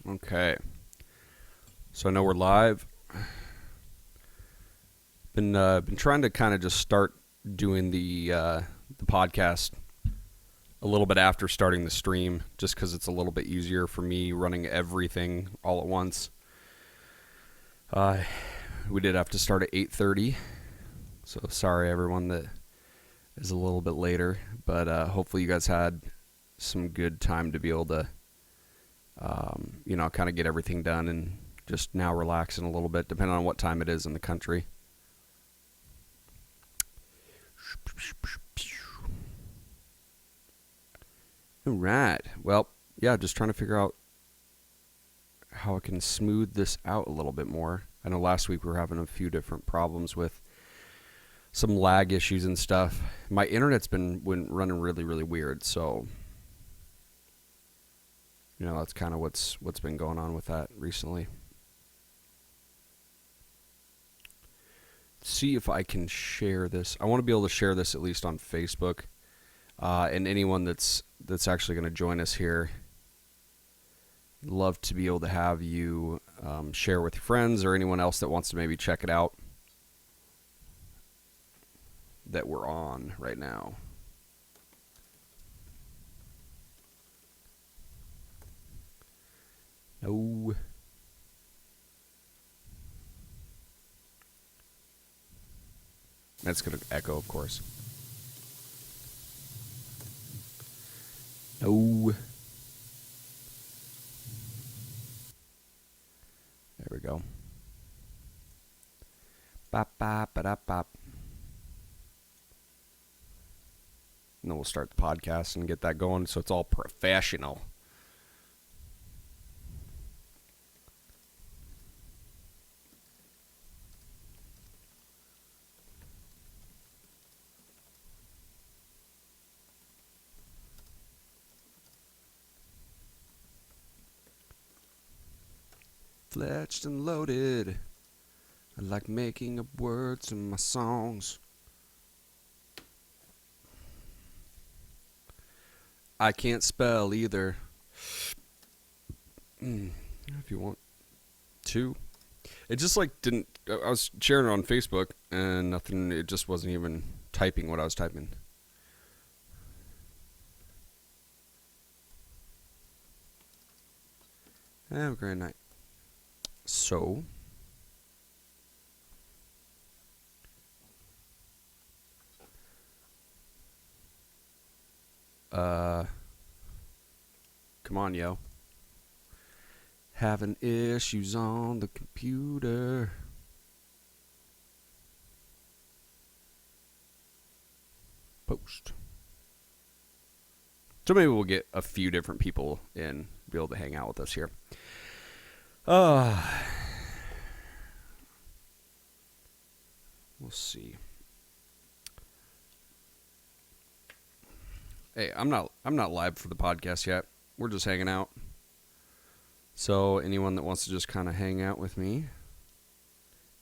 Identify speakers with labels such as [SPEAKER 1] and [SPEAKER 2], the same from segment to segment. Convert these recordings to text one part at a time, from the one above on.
[SPEAKER 1] Okay. So I know we're live. Been trying to kind of just start doing the podcast a little bit after starting the stream, just because it's a little bit easier for me running everything all at once. We did have to start at 8:30, so sorry everyone that is a little bit later, but hopefully you guys had some good time to be able to, kind of get everything done and just now relaxing a little bit, depending on what time it is in the country. All right. Well, yeah, just trying to figure out how I can smooth this out a little bit more. I know last week we were having a few different problems with some lag issues and stuff. My internet's been running really, really weird, so that's kind of what's been going on with that recently. See if I can share this. I want to be able to share this at least on Facebook, and anyone that's actually going to join us here. Love to be able to have you share with your friends or anyone else that wants to maybe check it out that we're on right now. No. That's going to echo, of course. No. There we go. Bop, bop, ba-dop, bop. And then we'll start the podcast and get that going so it's all professional. Fletched and loaded. I like making up words in my songs. I can't spell either. If you want to. It just didn't. I was sharing it on Facebook and nothing. It just wasn't even typing what I was typing. Have a great night. So. Come on, yo. Having issues on the computer. Post. So maybe we'll get a few different people in, be able to hang out with us here. We'll see. Hey, I'm not live for the podcast yet. We're just hanging out. So anyone that wants to just kind of hang out with me,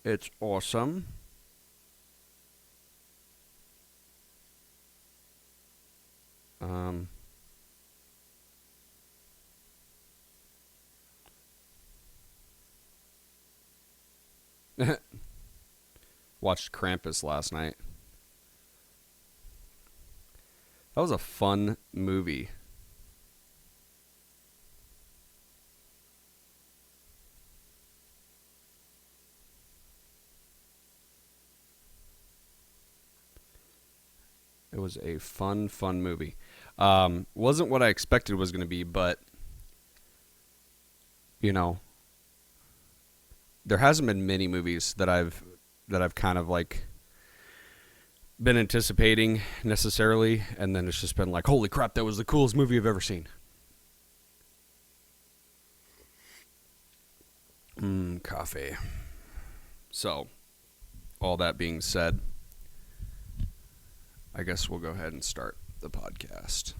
[SPEAKER 1] it's awesome. Watched Krampus last night. That was a fun movie. It was a fun movie. Wasn't what I expected it was going to be, but there hasn't been many movies that I've kind of been anticipating necessarily, and then it's just been like, holy crap, that was the coolest movie I've ever seen. Coffee. So, all that being said, I guess we'll go ahead and start the podcast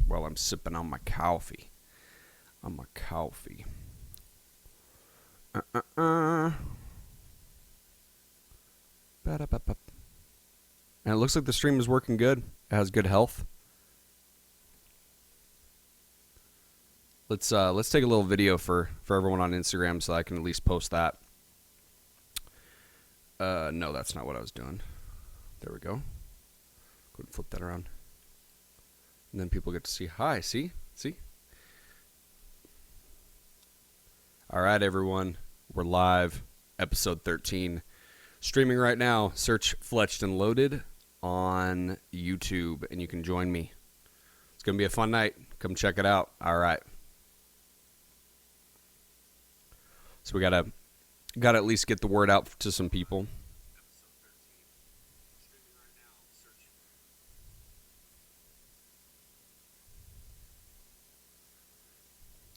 [SPEAKER 1] while I'm sipping on my coffee. And it looks like the stream is working good. It has good health. Let's take a little video for everyone on Instagram so I can at least post that. No, that's not what I was doing. There we go. Go ahead and flip that around. And then people get to see. Hi, see? All right, everyone. We're live. Episode 13. Streaming right now. Search Fletched and Loaded on YouTube, and you can join me. It's going to be a fun night. Come check it out. All right. So we gotta at least get the word out to some people.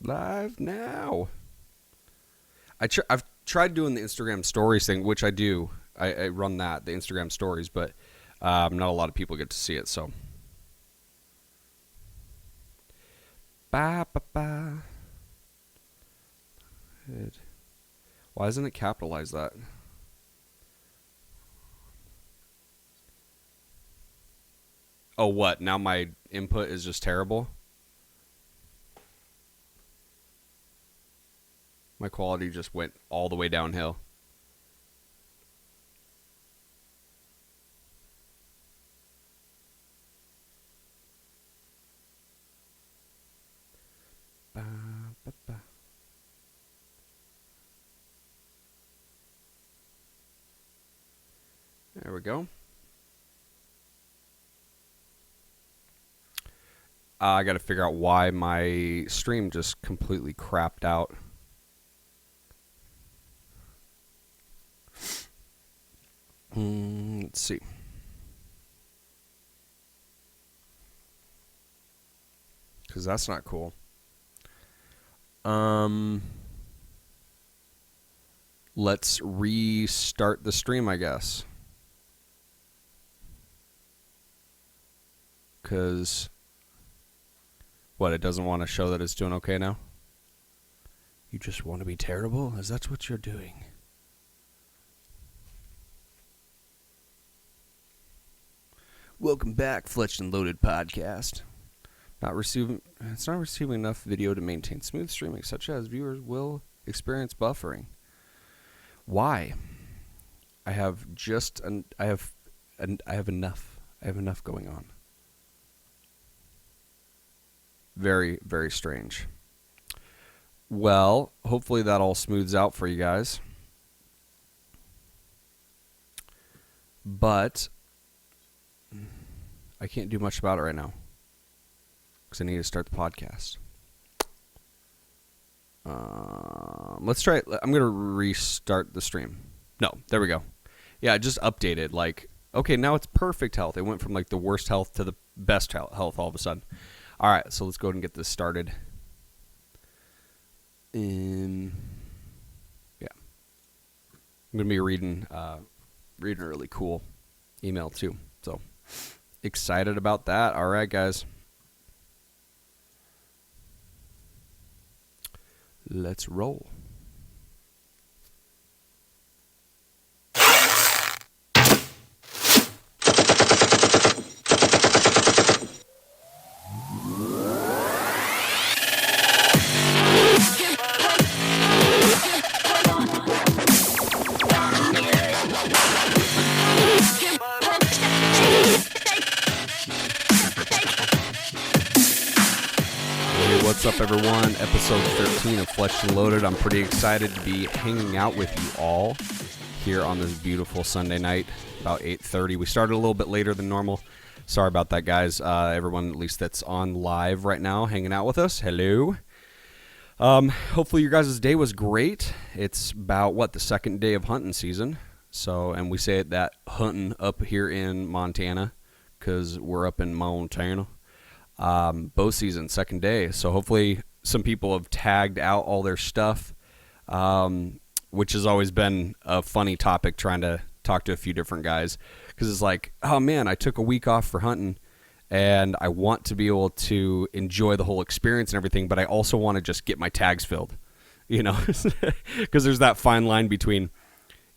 [SPEAKER 1] Live now. I've tried doing the Instagram stories thing, which I do. I run the Instagram stories, but not a lot of people get to see it. So, ba. Why isn't it capitalized that? Oh, what? Now my input is just terrible? My quality just went all the way downhill. There we go. I got to figure out why my stream just completely crapped out. Let's see. Because that's not cool. Let's restart the stream, I guess. Because, what, it doesn't want to show that it's doing okay now? You just want to be terrible? Is that what you're doing? Welcome back, Fletched and Loaded podcast. It's not receiving enough video to maintain smooth streaming, such as viewers will experience buffering. Why? I have enough going on. Very, very strange. Well, hopefully that all smooths out for you guys. But I can't do much about it right now because I need to start the podcast. Let's try it. I'm going to restart the stream. No, there we go. Yeah, I just updated. Okay, now it's perfect health. It went from the worst health to the best health all of a sudden. All right, so let's go ahead and get this started. Yeah. I'm going to be reading a really cool email too. So excited about that. All right, guys. Let's roll. What's up, everyone? Episode 13 of Fletched and Loaded. I'm pretty excited to be hanging out with you all here on this beautiful Sunday night, about 8:30. We started a little bit later than normal. Sorry about that, guys. Everyone, at least that's on live right now, hanging out with us. Hello. Hopefully your guys' day was great. It's about, the second day of hunting season. So, and we say that hunting up here in Montana because we're up in Montana. Bow season, second day. So hopefully some people have tagged out all their stuff, which has always been a funny topic, trying to talk to a few different guys, because it's like, oh man, I took a week off for hunting and I want to be able to enjoy the whole experience and everything, but I also want to just get my tags filled, because there's that fine line between,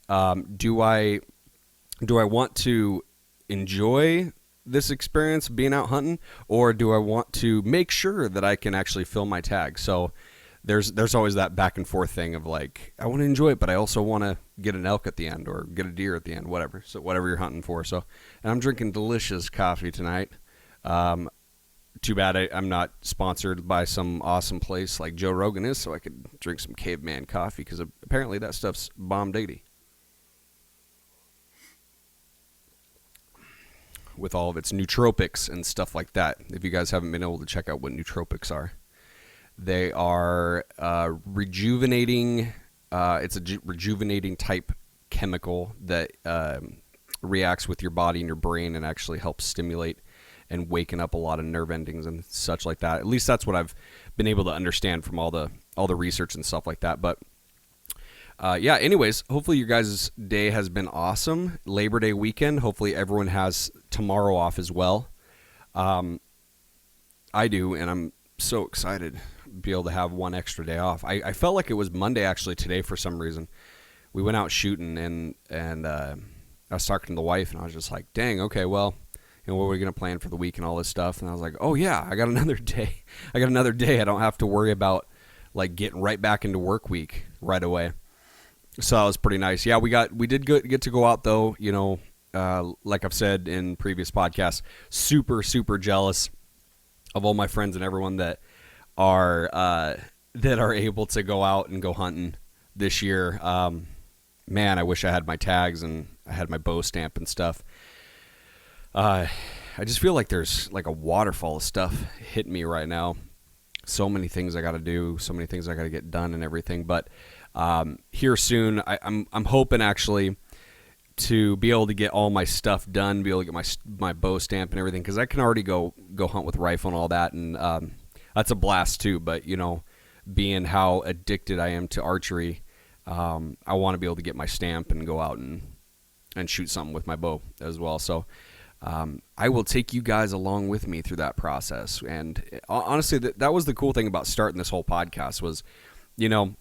[SPEAKER 1] do I want to enjoy this experience being out hunting, or do I want to make sure that I can actually fill my tag? So there's always that back and forth thing of like, I want to enjoy it, but I also want to get an elk at the end or get a deer at the end, whatever. So whatever you're hunting for. So, and I'm drinking delicious coffee tonight. Too bad I'm not sponsored by some awesome place like Joe Rogan is, so I could drink some caveman coffee, because apparently that stuff's bomb diggity. With all of its nootropics and stuff like that. If you guys haven't been able to check out what nootropics are, they are rejuvenating. It's a rejuvenating type chemical that reacts with your body and your brain and actually helps stimulate and waken up a lot of nerve endings and such like that. At least that's what I've been able to understand from all the research and stuff like that. But yeah, anyways, hopefully your guys' day has been awesome. Labor Day weekend. Hopefully everyone has tomorrow off as well. I do, and I'm so excited to be able to have one extra day off. I felt like it was Monday actually today for some reason. We went out shooting, and I was talking to the wife, and I was just like, dang, okay, well, you know, what are we going to plan for the week and all this stuff? And I was like, oh yeah, I got another day. I don't have to worry about like getting right back into work week right away. So that was pretty nice. Yeah, we did get to go out though. You know, like I've said in previous podcasts, super jealous of all my friends and everyone that are able to go out and go hunting this year. Man, I wish I had my tags and I had my bow stamp and stuff. I just feel like there's like a waterfall of stuff hitting me right now. So many things I got to do, so many things I got to get done and everything. But here soon, I'm hoping actually to be able to get all my stuff done, be able to get my bow stamp and everything, because I can already go hunt with rifle and all that, and that's a blast too. But you know, being how addicted I am to archery, I want to be able to get my stamp and go out and shoot something with my bow as well. So I will take you guys along with me through that process. And honestly, that was the cool thing about starting this whole podcast was, you know,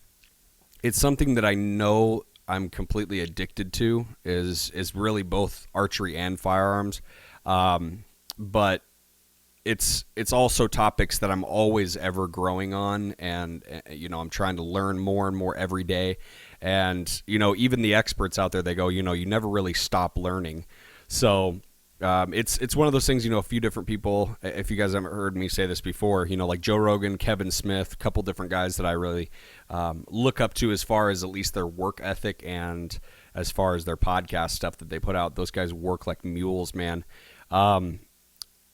[SPEAKER 1] it's something that I know I'm completely addicted to is really both archery and firearms. But it's also topics that I'm always ever growing on, and you know, I'm trying to learn more and more every day. And you know, even the experts out there, they go, you know, you never really stop learning. So it's one of those things, you know, a few different people, if you guys haven't heard me say this before, you know, like Joe Rogan, Kevin Smith, a couple different guys that I really look up to as far as at least their work ethic and as far as their podcast stuff that they put out. Those guys work like mules, man.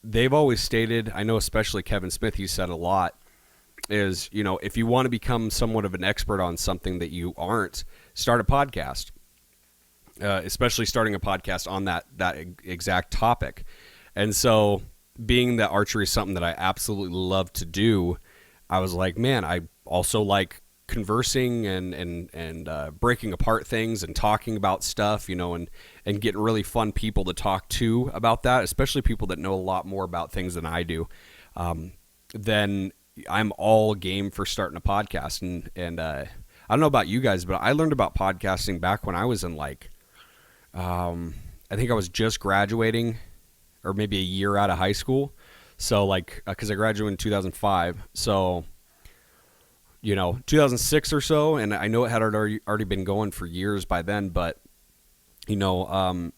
[SPEAKER 1] They've always stated, I know especially Kevin Smith, he said a lot, is, you know, if you want to become somewhat of an expert on something that you aren't, start a podcast. Especially starting a podcast on that exact topic. And so being that archery is something that I absolutely love to do, I was like, man, I also like conversing and breaking apart things and talking about stuff, you know, and getting really fun people to talk to about that, especially people that know a lot more about things than I do. Then I'm all game for starting a podcast. And I don't know about you guys, but I learned about podcasting back when I was in like, I think I was just graduating or maybe a year out of high school. So like, cause I graduated in 2005. So, you know, 2006 or so. And I know it had already been going for years by then, but you know,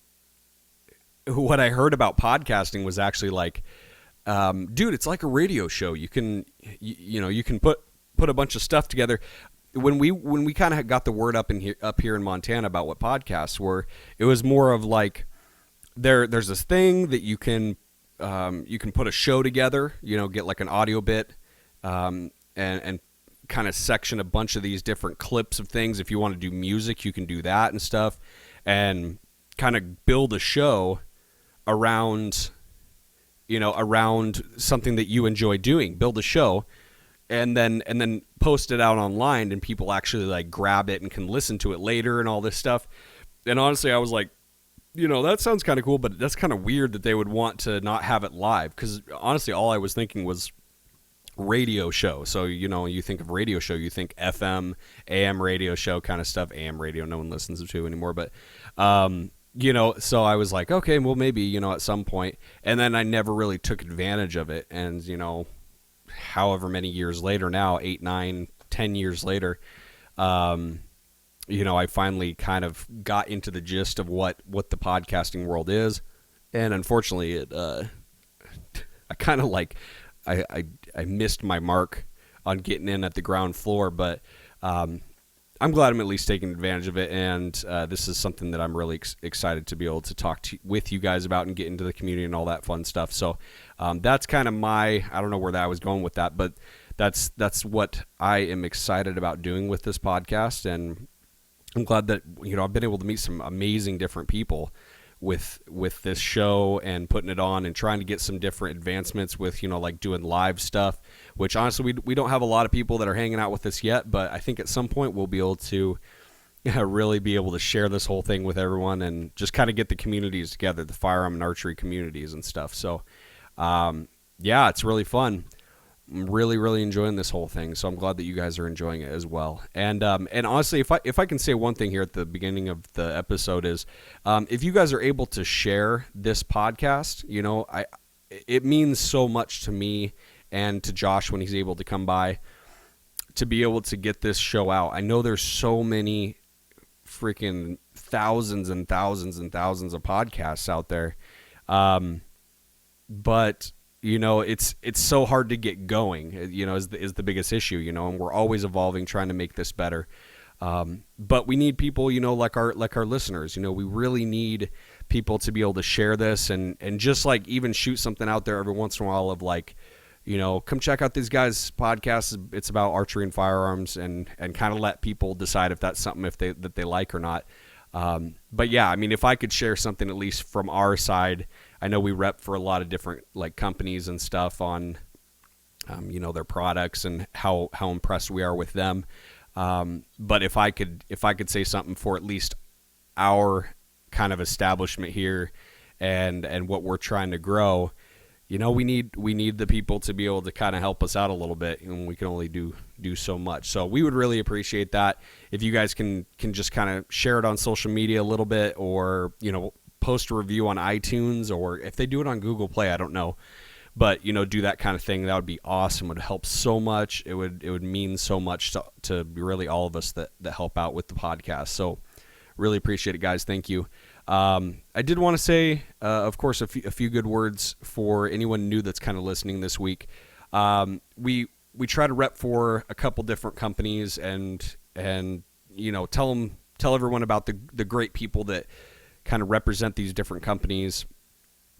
[SPEAKER 1] what I heard about podcasting was actually like, dude, it's like a radio show. You can, you know, you can put a bunch of stuff together. When we kind of got the word up here in Montana about what podcasts were, it was more of like there's this thing that you can put a show together, you know, get like an audio bit, and kind of section a bunch of these different clips of things. If you want to do music, you can do that and stuff, and kind of build a show around, you know, around something that you enjoy doing. Build a show. And then post it out online, and people actually like grab it and can listen to it later and all this stuff. And honestly, I was like, you know, that sounds kind of cool, but that's kind of weird that they would want to not have it live. Because honestly, all I was thinking was radio show. So, you know, you think of radio show, you think FM, AM radio show kind of stuff. AM radio, no one listens to anymore. But So I was like, okay, well, maybe, at some point. And then I never really took advantage of it. And, however many years later now, 8, 9, 10 years later, um, I finally kind of got into the gist of what the podcasting world is. And unfortunately, I kind of I missed my mark on getting in at the ground floor, but I'm glad I'm at least taking advantage of it, and this is something that I'm really excited to be able to talk with you guys about and get into the community and all that fun stuff. So that's kind of I don't know where that I was going with that, but that's what I am excited about doing with this podcast, and I'm glad that I've been able to meet some amazing different people with this show and putting it on and trying to get some different advancements with like doing live stuff, which honestly we don't have a lot of people that are hanging out with us yet, but I think at some point we'll be able to really be able to share this whole thing with everyone and just kind of get the communities together, the firearm and archery communities and stuff. So yeah, it's really fun. I'm really, really enjoying this whole thing, so I'm glad that you guys are enjoying it as well. And honestly, if I can say one thing here at the beginning of the episode is, if you guys are able to share this podcast, it means so much to me and to Josh when he's able to come by to be able to get this show out. I know there's so many freaking thousands and thousands and thousands of podcasts out there, but it's so hard to get going, is the biggest issue, and we're always evolving, trying to make this better. But we need people, like our listeners, we really need people to be able to share this and just like even shoot something out there every once in a while of like, come check out these guys' podcasts. It's about archery and firearms and kind of let people decide if that's something that they like or not. But yeah, I mean, if I could share something at least from our side, I know we rep for a lot of different like companies and stuff on, their products and how impressed we are with them. But if I could say something for at least our kind of establishment here and what we're trying to grow, we need the people to be able to kind of help us out a little bit, and we can only do so much. So we would really appreciate that if you guys can just kind of share it on social media a little bit, or post a review on iTunes, or if they do it on Google Play, I don't know, but do that kind of thing. That would be awesome. It would help so much. It would mean so much to really all of us that help out with the podcast. So really appreciate it, guys. Thank you. I did want to say, of course, a few good words for anyone new that's kind of listening this week. We try to rep for a couple different companies and tell everyone about the great people that kind of represent these different companies,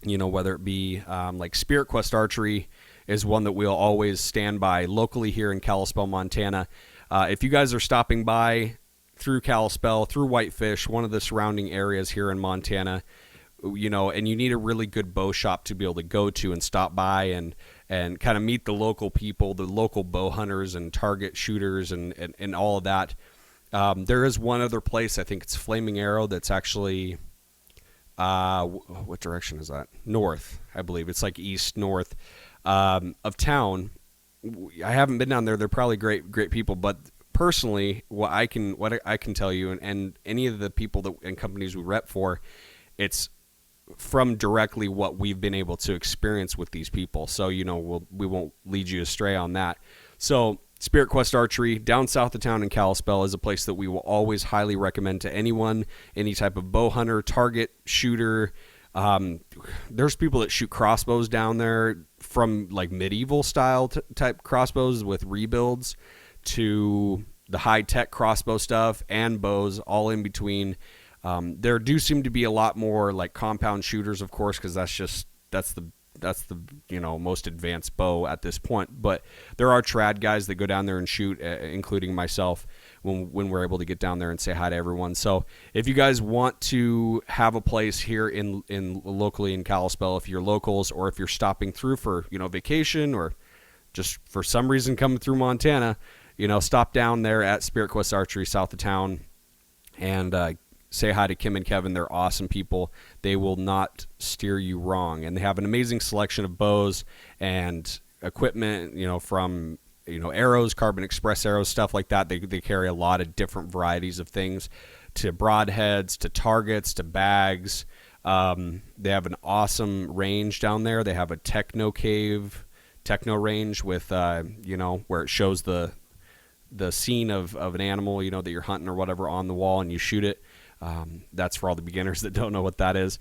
[SPEAKER 1] whether it be like Spirit Quest Archery is one that we'll always stand by locally here in Kalispell, Montana. If you guys are stopping by through Kalispell, through Whitefish, one of the surrounding areas here in Montana, and you need a really good bow shop to be able to go to and stop by and kind of meet the local people, the local bow hunters and target shooters and all of that. There is one other place, I think it's Flaming Arrow, that's actually... what direction is that? North, I believe. It's like east north of town. I haven't been down there. They're probably great people, but personally, what I can tell you, and any of the people and companies we rep for, it's from directly what we've been able to experience with these people. So we won't lead you astray on that. So Spirit Quest Archery, down south of town in Kalispell, is a place that we will always highly recommend to anyone, any type of bow hunter, target shooter. There's people that shoot crossbows down there, from like medieval style type crossbows with rebuilds to the high-tech crossbow stuff and bows, all in between. There do seem to be a lot more like compound shooters, of course, because that's the most advanced bow at this point. But there are trad guys that go down there and shoot, including myself, when we're able to get down there and say hi to everyone. So if you guys want to have a place here in locally in Kalispell, if you're locals or if you're stopping through for vacation or just for some reason coming through Montana, stop down there at Spirit Quest Archery south of town and say hi to Kim and Kevin. They're awesome people. They will not steer you wrong. And they have an amazing selection of bows and equipment, from, arrows, Carbon Express arrows, stuff like that. They carry a lot of different varieties of things to broadheads, to targets, to bags. They have an awesome range down there. They have a techno range with, where it shows the scene of an animal, that you're hunting or whatever on the wall and you shoot it. That's for all the beginners that don't know what that is.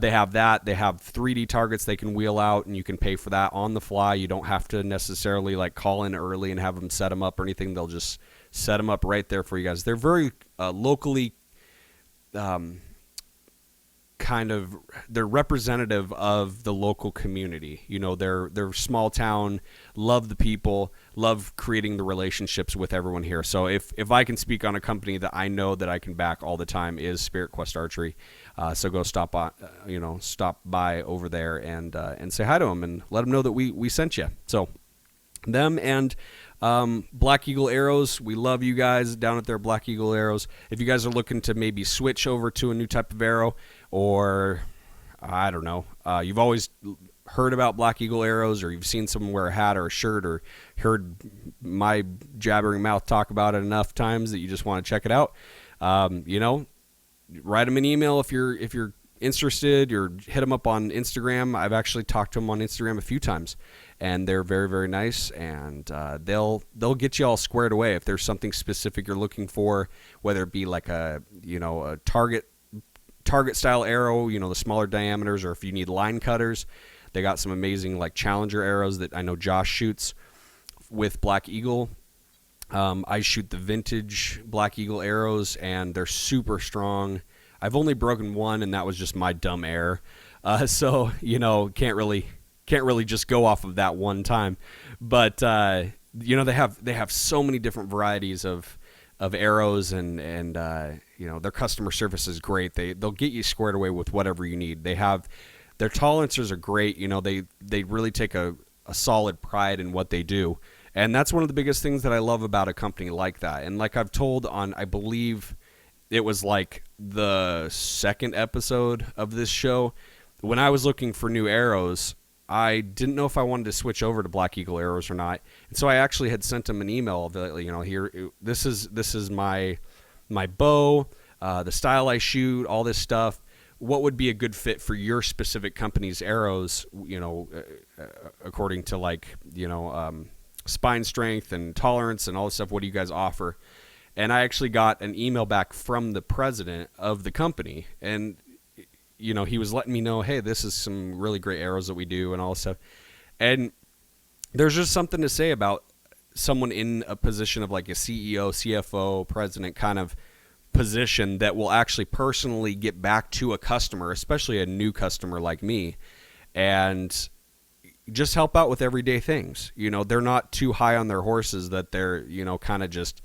[SPEAKER 1] They have that. They have 3D targets they can wheel out, and you can pay for that on the fly. You don't have to necessarily like call in early and have them set them up or anything. They'll just set them up right there for you guys. They're very locally they're representative of the local community. They're small town, love the people, love creating the relationships with everyone here. So if I can speak on a company that I know that I can back all the time is Spirit Quest Archery. So go stop by over there and say hi to them and let them know that we sent you. So them and Black Eagle Arrows, we love you guys down at their Black Eagle Arrows. If you guys are looking to maybe switch over to a new type of arrow, or I don't know, you've always heard about Black Eagle Arrows, or you've seen someone wear a hat or a shirt, or heard my jabbering mouth talk about it enough times that you just want to check it out, write them an email if you're interested, or hit them up on Instagram. I've actually talked to them on Instagram a few times, and they're very, very nice, and they'll get you all squared away if there's something specific you're looking for, whether it be like a target style arrow, the smaller diameters, or if you need line cutters. They got some amazing like Challenger arrows that I know Josh shoots with Black Eagle. I shoot the vintage Black Eagle arrows, and they're super strong. I've only broken one, and that was just my dumb error. So can't really just go off of that one time. But they have so many different varieties of arrows, and their customer service is great. They'll get you squared away with whatever you need. Their tolerances are great. They really take a solid pride in what they do. And that's one of the biggest things that I love about a company like that. And like I've told on, I believe it was like the second episode of this show, when I was looking for new arrows, I didn't know if I wanted to switch over to Black Eagle arrows or not. And so I actually had sent them an email of, here, this is my bow, the style I shoot, all this stuff. What would be a good fit for your specific company's arrows, according to spine strength and tolerance and all this stuff. What do you guys offer? And I actually got an email back from the president of the company, and he was letting me know, hey, this is some really great arrows that we do and all this stuff. And there's just something to say about someone in a position of like a CEO, CFO, president kind of position that will actually personally get back to a customer, especially a new customer like me, and just help out with everyday things. They're not too high on their horses that they're, kind of just,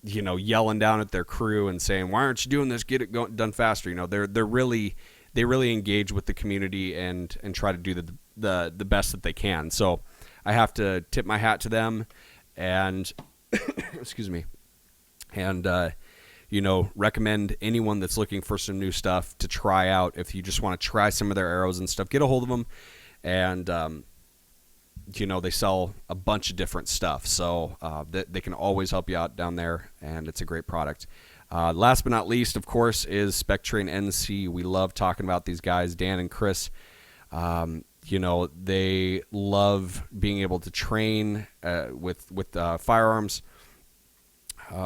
[SPEAKER 1] yelling down at their crew and saying, why aren't you doing this? Get it done faster. They really engage with the community and try to do the best that they can. So I have to tip my hat to them, and excuse me, and recommend anyone that's looking for some new stuff to try out. If you just want to try some of their arrows and stuff, get a hold of them. And they sell a bunch of different stuff, so they can always help you out down there, and it's a great product. Last but not least, of course, is Spec Train NC. We love talking about these guys, Dan and Chris. They love being able to train with firearms.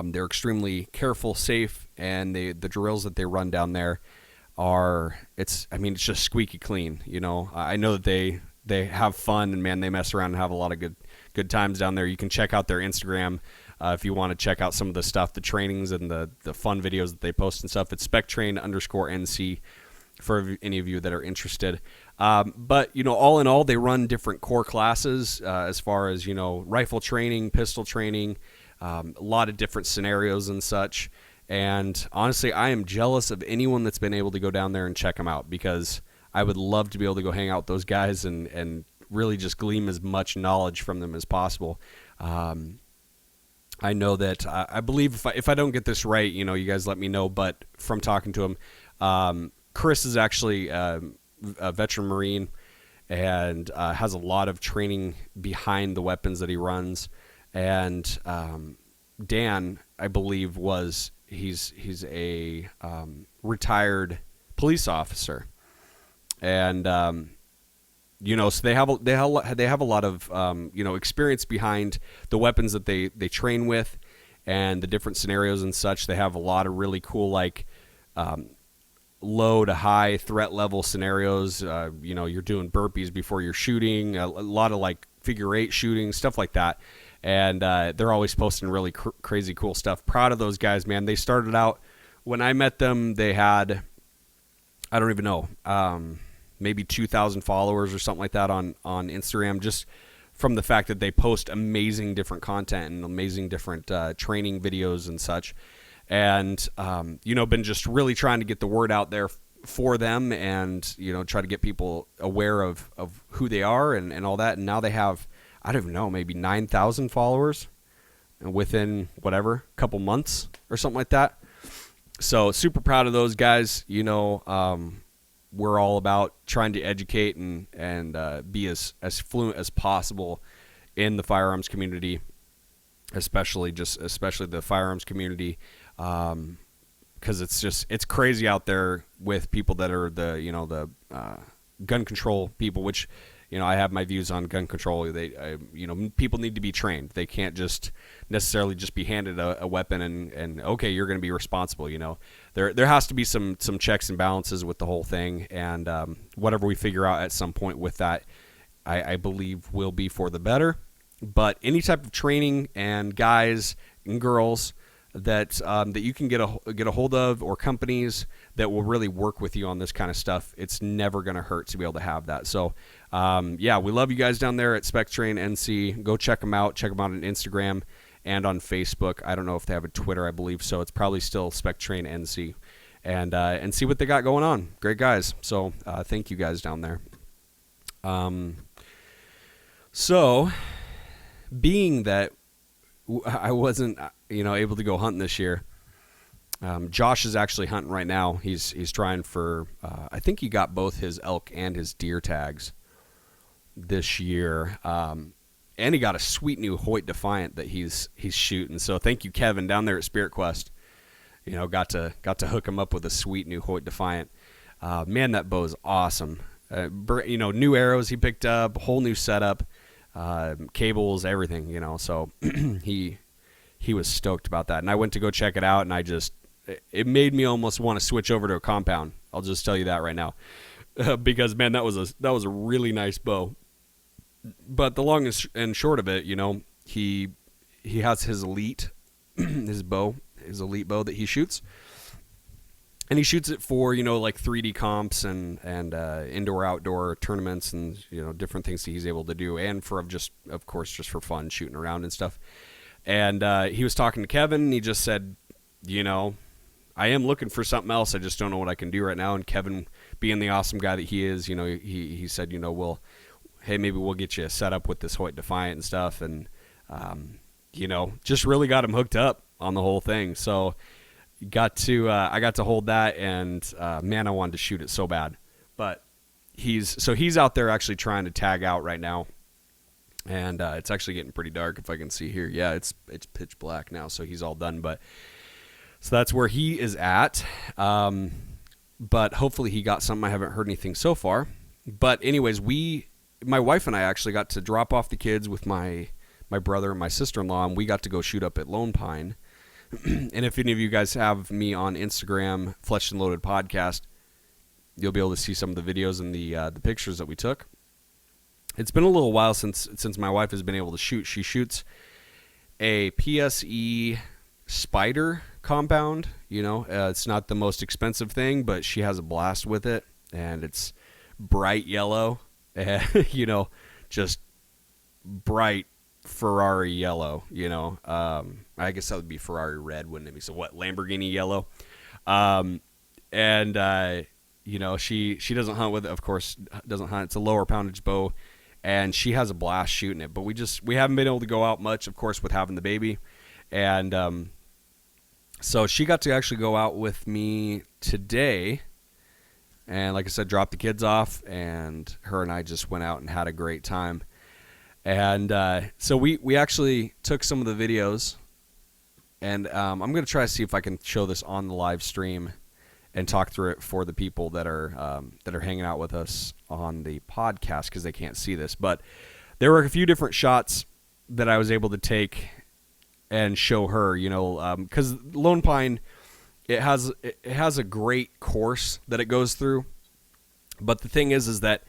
[SPEAKER 1] They're extremely careful, safe, and the drills that they run down there it's just squeaky clean. I know that they have fun, and man, they mess around and have a lot of good times down there. You can check out their Instagram if you want to check out some of the stuff, the trainings and the fun videos that they post and stuff. It's spectrain_NC for any of you that are interested. But all in all, they run different core classes as far as rifle training, pistol training, a lot of different scenarios and such. And honestly, I am jealous of anyone that's been able to go down there and check them out, because I would love to be able to go hang out with those guys and really just glean as much knowledge from them as possible. I know that I believe if I don't get this right, you guys let me know. But from talking to him, Chris is actually a veteran Marine and has a lot of training behind the weapons that he runs. And Dan, I believe, he's a retired police officer, and so they have a lot of experience behind the weapons that they train with, and the different scenarios and such. They have a lot of really cool, like, low to high threat level scenarios. You're doing burpees before you're shooting, a lot of like figure 8 shooting, stuff like that. And they're always posting really crazy cool stuff. Proud of those guys, man. They started out, when I met them, they had, I don't even know, maybe 2,000 followers or something like that on Instagram, just from the fact that they post amazing different content and amazing different training videos and such. And, been just really trying to get the word out there for them, and, try to get people aware of who they are and all that. And now they have, I don't even know, maybe 9,000 followers within a couple months or something like that. So super proud of those guys. We're all about trying to educate and be as fluent as possible in the firearms community, especially the firearms community. Because it's crazy out there with people that are the gun control people, which, I have my views on gun control. People need to be trained. They can't just necessarily just be handed a weapon and okay, you're going to be responsible. There has to be some checks and balances with the whole thing, and whatever we figure out at some point with that, I believe will be for the better. But any type of training and guys and girls that you can get a hold of, or companies that will really work with you on this kind of stuff, it's never going to hurt to be able to have that. So we love you guys down there at SpecTrain NC. Go check them out on Instagram and on Facebook. I don't know if they have a Twitter. I believe so. It's probably still SpecTrain NC, and see what they got going on. Great guys. So thank you guys down there. So being that I wasn't able to go hunting this year, Josh is actually hunting right now. He's trying for I think he got both his elk and his deer tags this year, and he got a sweet new Hoyt Defiant that he's shooting. So thank you, Kevin, down there at Spirit Quest. Got to hook him up with a sweet new Hoyt Defiant. Man, that bow is awesome. New arrows he picked up, whole new setup, cables, everything. So he was stoked about that, and I went to go check it out, and it made me almost want to switch over to a compound. I'll just tell you that right now, because man, that was a really nice bow. But the long and short of it, he has his elite his elite bow that he shoots, and he shoots it for like 3D comps and indoor outdoor tournaments and different things that he's able to do, and for just for fun, shooting around and stuff. And he was talking to Kevin, and he just said, I am looking for something else. I just don't know what I can do right now. And Kevin, being the awesome guy that he is, he said, maybe we'll get you set up with this Hoyt Defiant and stuff. And, just really got him hooked up on the whole thing. So I got to hold that, and man, I wanted to shoot it so bad. But he's out there actually trying to tag out right now. And it's actually getting pretty dark, if I can see here. Yeah, it's pitch black now, so he's all done. But so that's where he is at. But hopefully he got something. I haven't heard anything so far. But anyways, my wife and I actually got to drop off the kids with my brother and my sister-in-law, and we got to go shoot up at Lone Pine. And if any of you guys have me on Instagram, Fletched and Loaded Podcast, you'll be able to see some of the videos and the pictures that we took. It's been a little while since my wife has been able to shoot. She shoots a PSE Spider compound. It's not the most expensive thing, but she has a blast with it, and it's bright yellow, and just bright Ferrari yellow. I guess that would be Ferrari red, wouldn't it be? So what, Lamborghini yellow? She doesn't hunt with it, of course. Doesn't hunt. It's a lower poundage bow, and she has a blast shooting it. But we haven't been able to go out much, of course, with having the baby, and so she got to actually go out with me today, and like I said, dropped the kids off, and her and I just went out and had a great time. And so we actually took some of the videos And I'm going to try to see if I can show this on the live stream and talk through it for the people that are hanging out with us on the podcast because they can't see this. But there were a few different shots that I was able to take and show her, because Lone Pine, it has a great course that it goes through. But the thing is that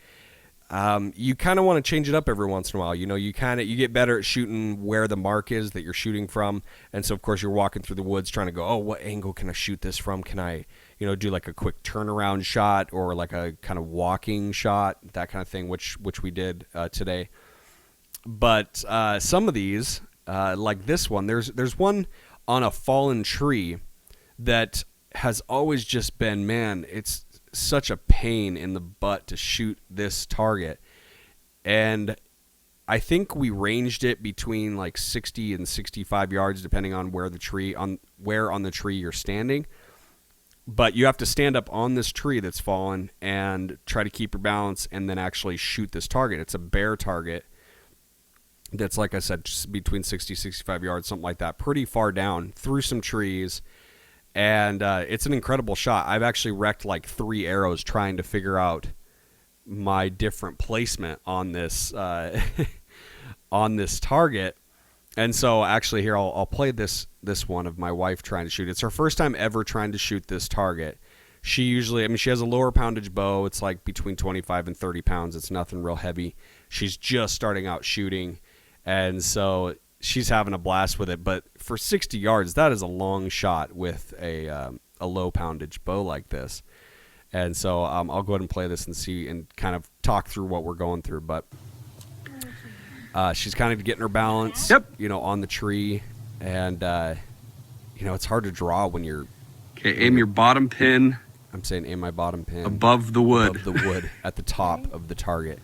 [SPEAKER 1] you kind of want to change it up every once in a while. You get better at shooting where the mark is that you're shooting from. And so, of course, you're walking through the woods trying to go, oh, what angle can I shoot this from? Can I, do like a quick turnaround shot or like a kind of walking shot, that kind of thing, which we did today. But some of these, like this one, there's one on a fallen tree that has always just been, man, it's such a pain in the butt to shoot this target. And I think we ranged it between like 60 and 65 yards, depending on where on the tree you're standing. But you have to stand up on this tree that's fallen and try to keep your balance and then actually shoot this target. It's a bear target that's, like I said, just between 60, 65 yards, something like that, pretty far down through some trees. And it's an incredible shot. I've actually wrecked like 3 arrows trying to figure out my different placement on this on this target. And so actually here I'll play this one of my wife trying to shoot. It's her first time ever trying to shoot this target. She has a lower poundage bow. It's like between 25 and 30 pounds. It's nothing real heavy. She's just starting out shooting. And so she's having a blast with it. But for 60 yards, that is a long shot with a low poundage bow like this. And so I'll go ahead and play this and see and kind of talk through what we're going through. But she's kind of getting her balance, on the tree. And, it's hard to draw when you're...
[SPEAKER 2] Okay, aim your bottom pin.
[SPEAKER 1] I'm saying aim my bottom pin.
[SPEAKER 2] Above the wood.
[SPEAKER 1] Above the wood at the top of the target.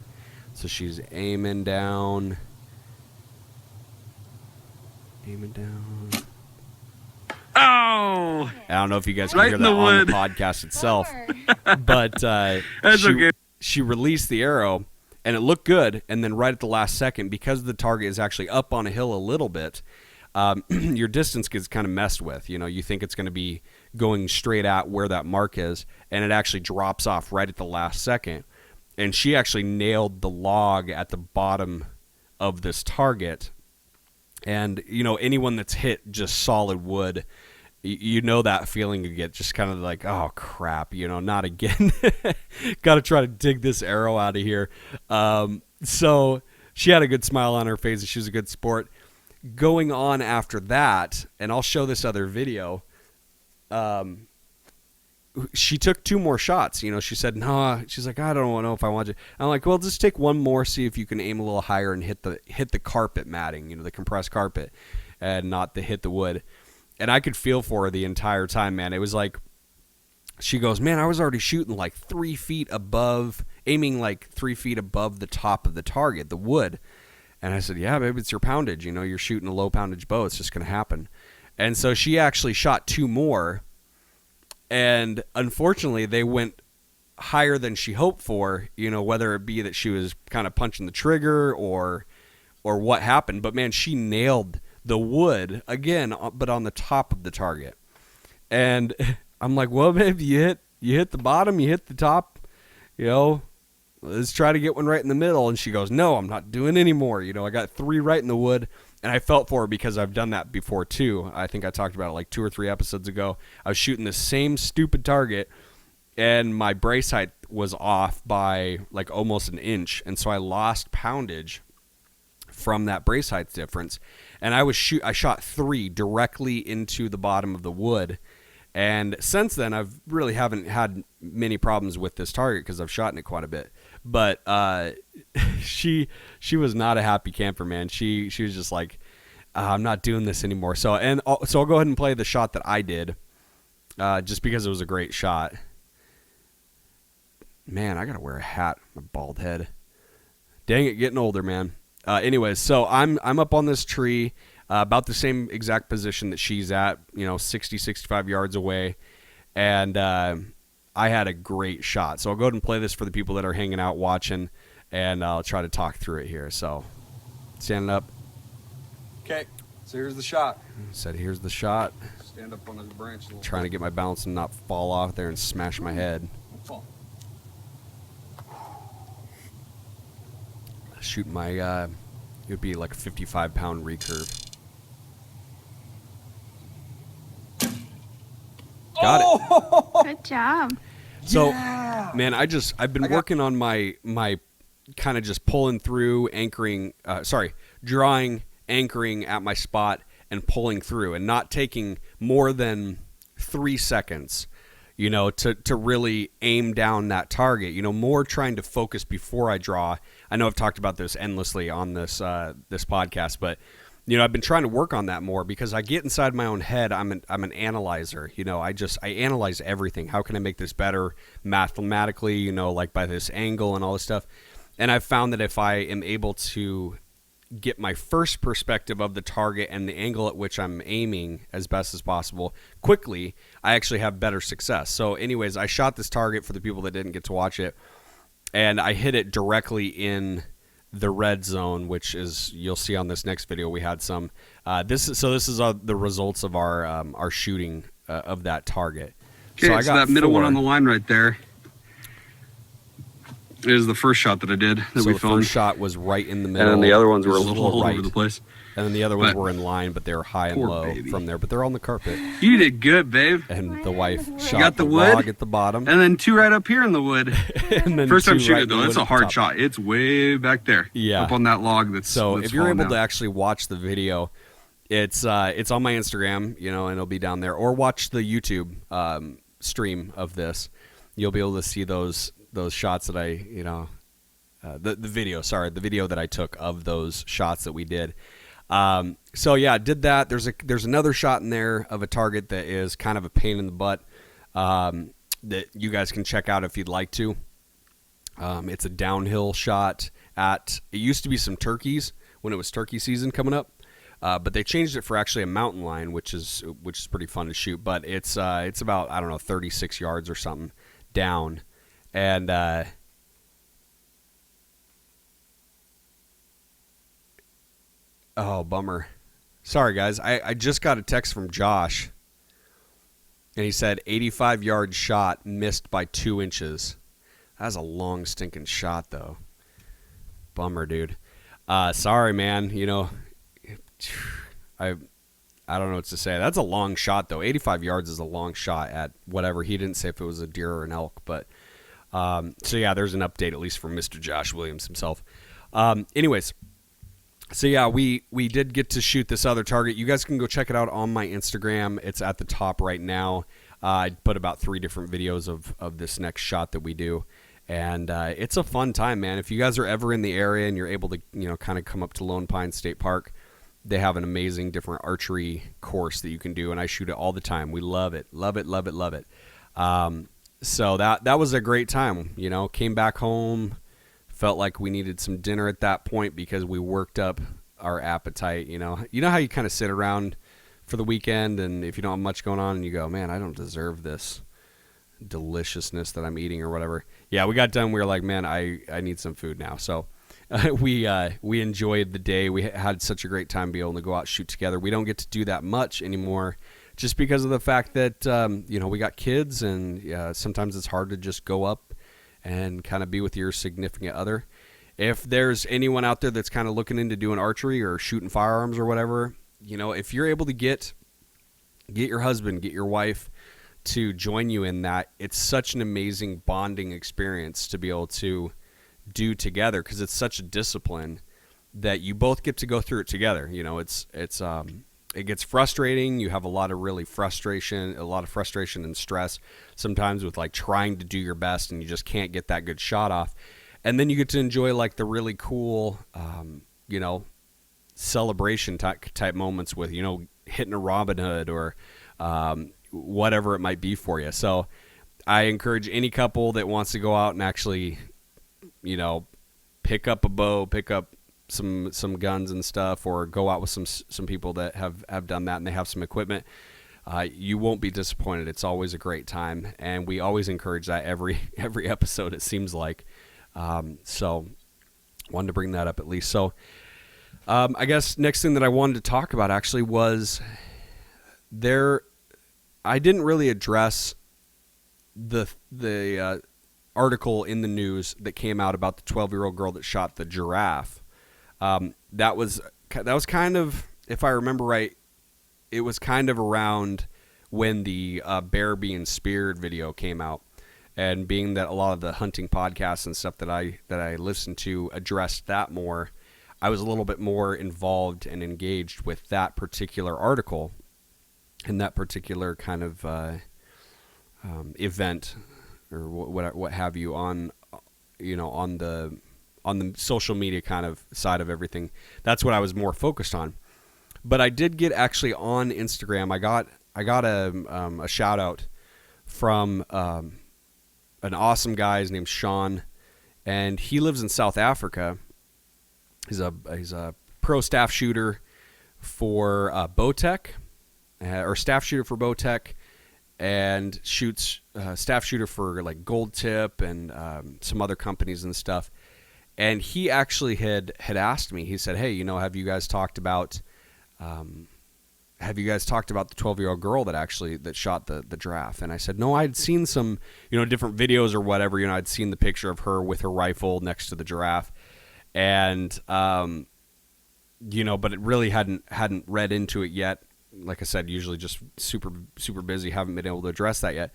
[SPEAKER 1] So she's aiming down. Aiming down.
[SPEAKER 2] Oh!
[SPEAKER 1] I don't know if you guys can hear that on the podcast itself. But she released the arrow, and it looked good. And then right at the last second, because the target is actually up on a hill a little bit, your distance gets kind of messed with. You think it's going to be going straight at where that mark is, and it actually drops off right at the last second. And she actually nailed the log at the bottom of this target. And, anyone that's hit just solid wood, that feeling you get, just kind of like, oh, crap, not again. Got to try to dig this arrow out of here. So she had a good smile on her face, and she was a good sport. Going on after that, and I'll show this other video, she took 2 more shots. She said, no, she's like, I don't know if I want to. I'm like, well, just take one more, see if you can aim a little higher and hit the carpet matting, the compressed carpet, and not hit the wood. And I could feel for her the entire time, man. It was like, she goes, man, I was already shooting like 3 feet above, aiming like 3 feet above the top of the target, the wood. And I said, yeah, babe, it's your poundage. You're shooting a low poundage bow. It's just going to happen. And so she actually shot 2 more. And unfortunately, they went higher than she hoped for, whether it be that she was kind of punching the trigger or what happened. But, man, she nailed the wood again, but on the top of the target. And I'm like, well, babe, you hit the bottom, you hit the top, let's try to get one right in the middle. And she goes, no, I'm not doing any more. I got 3 right in the wood. And I felt for her because I've done that before too. I think I talked about it like 2 or 3 episodes ago. I was shooting the same stupid target, and my brace height was off by like almost an inch. And so I lost poundage from that brace height difference. And I shot 3 directly into the bottom of the wood. And since then, I've really haven't had many problems with this target because I've shot in it quite a bit. But she was not a happy camper, man. She was just like, I'm not doing this anymore. So I'll go ahead and play the shot that I did, just because it was a great shot. Man, I gotta wear a hat. My bald head. Dang it, getting older, man. Anyways, so I'm up on this tree, about the same exact position that she's at, 60, 65 yards away, and I had a great shot. So I'll go ahead and play this for the people that are hanging out watching, and I'll try to talk through it here. So, standing up. Okay.
[SPEAKER 2] So here's the shot.
[SPEAKER 1] Said, here's the shot.
[SPEAKER 2] Stand up on this branch a little
[SPEAKER 1] Trying to get my balance and not fall off there and smash my head.
[SPEAKER 2] Fall.
[SPEAKER 1] Shooting my, it would be like a 55-pound recurve. Got it.
[SPEAKER 3] Good job.
[SPEAKER 1] So,
[SPEAKER 2] Yeah.
[SPEAKER 1] man, I've been working on my kind of just pulling through, drawing, anchoring at my spot and pulling through and not taking more than 3 seconds, to really aim down that target, more trying to focus before I draw. I know I've talked about this endlessly on this podcast, but I've been trying to work on that more because I get inside my own head. I'm an analyzer. I analyze everything. How can I make this better mathematically? Like by this angle and all this stuff. And I've found that if I am able to get my first perspective of the target and the angle at which I'm aiming as best as possible quickly, I actually have better success. So, anyways, I shot this target for the people that didn't get to watch it, and I hit it directly in the red zone, which is, you'll see on this next video, we had some. This is the results of our shooting of that target.
[SPEAKER 2] Okay,
[SPEAKER 1] I
[SPEAKER 2] so
[SPEAKER 1] got
[SPEAKER 2] that middle
[SPEAKER 1] 4.
[SPEAKER 2] one on the line right there is the first shot that I did that we
[SPEAKER 1] the
[SPEAKER 2] filmed.
[SPEAKER 1] first shot was right in the middle.
[SPEAKER 2] And then the other ones were a
[SPEAKER 1] This is
[SPEAKER 2] little all
[SPEAKER 1] right.
[SPEAKER 2] over the place.
[SPEAKER 1] And then the other ones
[SPEAKER 2] But-
[SPEAKER 1] were in line, but they were high and
[SPEAKER 2] Poor
[SPEAKER 1] low
[SPEAKER 2] baby.
[SPEAKER 1] from there. But they're on the carpet.
[SPEAKER 2] You did good, babe.
[SPEAKER 1] And the wife shot
[SPEAKER 2] got the
[SPEAKER 1] the
[SPEAKER 2] wood?
[SPEAKER 1] log at the bottom.
[SPEAKER 2] And then 2 right up here in the wood.
[SPEAKER 1] And then
[SPEAKER 2] First time
[SPEAKER 1] 2
[SPEAKER 2] shooting
[SPEAKER 1] right
[SPEAKER 2] it
[SPEAKER 1] in the
[SPEAKER 2] though,
[SPEAKER 1] wood
[SPEAKER 2] it's a
[SPEAKER 1] at the
[SPEAKER 2] hard
[SPEAKER 1] top.
[SPEAKER 2] shot. It's way back there.
[SPEAKER 1] Yeah.
[SPEAKER 2] Up on that log that's
[SPEAKER 1] So
[SPEAKER 2] that's
[SPEAKER 1] if you're
[SPEAKER 2] falling
[SPEAKER 1] able to
[SPEAKER 2] down.
[SPEAKER 1] actually watch the video, it's on my Instagram, and it'll be down there. Or watch the YouTube stream of this. You'll be able to see those shots that I, the video that I took of those shots that we did. So yeah, did that. There's another shot in there of a target that is kind of a pain in the butt that you guys can check out if you'd like to. It's a downhill shot it used to be some turkeys when it was turkey season coming up, but they changed it for actually a mountain lion, which is pretty fun to shoot. But it's about, I don't know, 36 yards or something down, and oh, bummer. Sorry, guys. I just got a text from Josh, and he said 85-yard shot missed by 2 inches. That's a long stinking shot, though. Bummer, dude. Sorry, man. I don't know what to say. That's a long shot, though. 85 yards is a long shot at whatever. He didn't say if it was a deer or an elk, but so yeah, there's an update at least from Mr. Josh Williams himself. Anyways. So yeah, we did get to shoot this other target. You guys can go check it out on my Instagram. It's at the top right now. I put about 3 different videos of this next shot that we do. And it's a fun time, man. If you guys are ever in the area and you're able to, kind of come up to Lone Pine State Park, they have an amazing different archery course that you can do, and I shoot it all the time. We love it. Love it, love it, love it. So that was a great time. Came back home. Felt like we needed some dinner at that point because we worked up our appetite. You know how you kind of sit around for the weekend, and if you don't have much going on, and you go, man, I don't deserve this deliciousness that I'm eating or whatever. Yeah, we got done. We were like, man, I need some food now. So we enjoyed the day. We had such a great time being able to go out shoot together. We don't get to do that much anymore, just because of the fact that we got kids, and sometimes it's hard to just go up and kind of be with your significant other. If there's anyone out there that's kind of looking into doing archery or shooting firearms or whatever, if you're able to get your husband, get your wife to join you in that, it's such an amazing bonding experience to be able to do together, because it's such a discipline that you both get to go through it together. It gets frustrating. You have a lot of frustration and stress sometimes with like trying to do your best, and you just can't get that good shot off. And then you get to enjoy like the really cool, celebration type moments with, hitting a Robin Hood or whatever it might be for you. So I encourage any couple that wants to go out and actually, pick up a bow, pick up some guns and stuff, or go out with some people that have done that and they have some equipment. You won't be disappointed. It's always a great time, and we always encourage that every episode, it seems like. So wanted to bring that up at least. So I guess next thing that I wanted to talk about actually was there. I didn't really address the article in the news that came out about the 12-year-old girl that shot the giraffe. That was kind of, if I remember right, it was kind of around when the bear being speared video came out. And being that a lot of the hunting podcasts and stuff that I listened to addressed that more, I was a little bit more involved and engaged with that particular article and that particular kind of event or what have you on the social media kind of side of everything. That's what I was more focused on. But I did get actually on Instagram. I got a shout out from an awesome guy. His name's Sean, and he lives in South Africa. He's a pro staff shooter for Bowtech, or staff shooter for Bowtech, and shoots staff shooter for like Gold Tip and some other companies and stuff. And he actually had asked me. He said, "Hey, have you guys talked about the 12-year-old girl that shot the giraffe?" And I said, "No, I'd seen some, different videos or whatever. I'd seen the picture of her with her rifle next to the giraffe, and but it really hadn't read into it yet. Like I said, usually just super super busy, haven't been able to address that yet."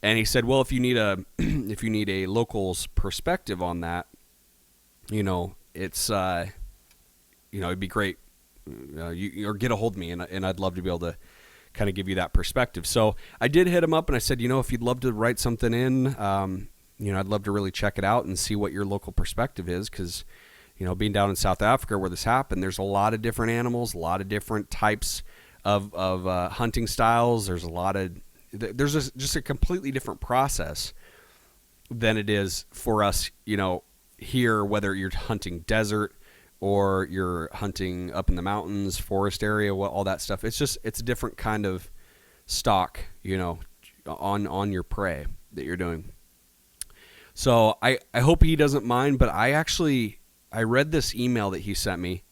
[SPEAKER 1] And he said, "Well, if you need a local's perspective on that, it's it'd be great. Or get a hold of me, and I'd love to be able to kind of give you that perspective." So I did hit him up, and I said, if you'd love to write something in, I'd love to really check it out and see what your local perspective is, because, being down in South Africa where this happened, there's a lot of different animals, a lot of different types of hunting styles. There's just a completely different process than it is for us, here, whether you're hunting desert or you're hunting up in the mountains, forest area, all that stuff. It's a different kind of stock, on your prey that you're doing. So I hope he doesn't mind, but I read this email that he sent me,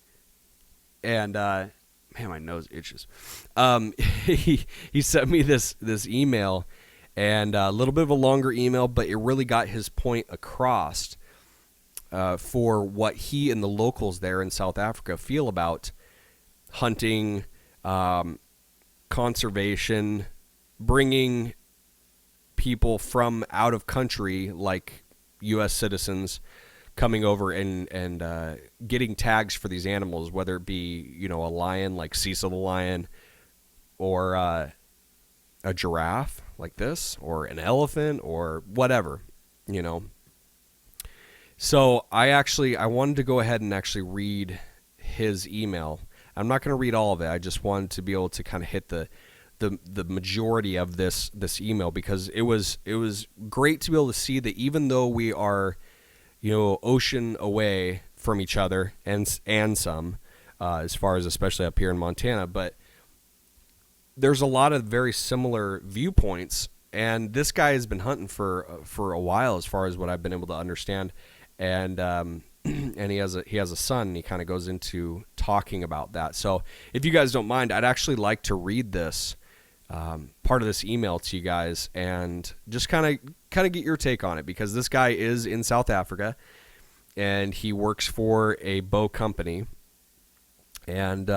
[SPEAKER 1] and man, my nose itches. He sent me this email, and a little bit of a longer email, but it really got his point across. For what he and the locals there in South Africa feel about hunting, conservation, bringing people from out of country, like U.S. citizens, coming over and getting tags for these animals, whether it be, a lion like Cecil the lion, or a giraffe like this, or an elephant, or whatever, So I wanted to go ahead and actually read his email. I'm not going to read all of it. I just wanted to be able to kind of hit the majority of this email, because it was great to be able to see that even though we are, ocean away from each other and some, as far as especially up here in Montana, but there's a lot of very similar viewpoints. And this guy has been hunting for a while, as far as what I've been able to understand. And and he has a son, and he kind of goes into talking about that. So if you guys don't mind, I'd actually like to read this part of this email to you guys, and just kind of get your take on it, because this guy is in South Africa, and he works for a bow company, and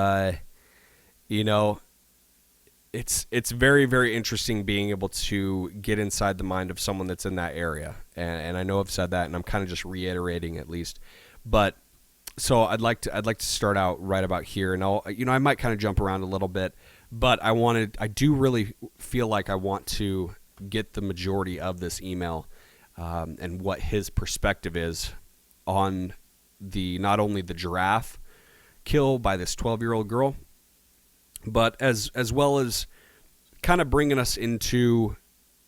[SPEAKER 1] It's very, very interesting being able to get inside the mind of someone that's in that area. And I know I've said that, and I'm kind of just reiterating at least. But so I'd like to start out right about here, and I might kind of jump around a little bit, but I do really feel like I want to get the majority of this email and what his perspective is on not only the giraffe kill by this 12-year-old girl, but as well as kind of bringing us into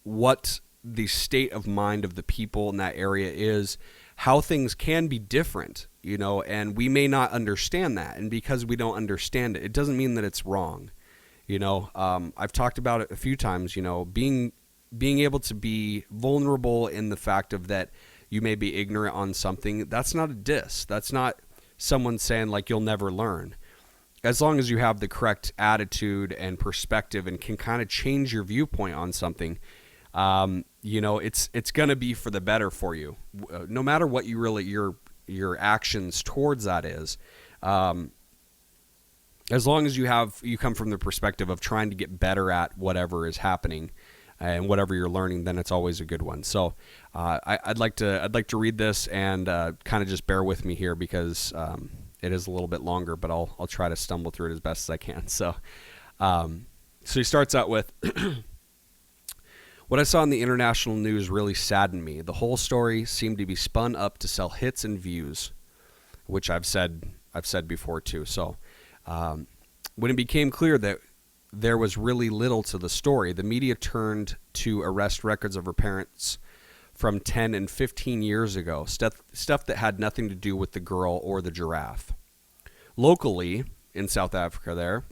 [SPEAKER 1] what the state of mind of the people in that area is, how things can be different, and we may not understand that. And because we don't understand it, it doesn't mean that it's wrong. I've talked about it a few times, being able to be vulnerable in the fact of that you may be ignorant on something. That's not a diss. That's not someone saying like you'll never learn. As long as you have the correct attitude and perspective and can kind of change your viewpoint on something, it's going to be for the better for you, no matter what your actions towards that is. As long as you come from the perspective of trying to get better at whatever is happening and whatever you're learning, then it's always a good one. So I'd like to read this and kind of just bear with me here because it is a little bit longer, but I'll try to stumble through it as best as I can. So he starts out with, what I saw in the international news really saddened me. The whole story seemed to be spun up to sell hits and views, which I've said before too. So when it became clear that there was really little to the story, the media turned to arrest records of her parents from 10 and 15 years ago, stuff that had nothing to do with the girl or the giraffe. Locally, in South Africa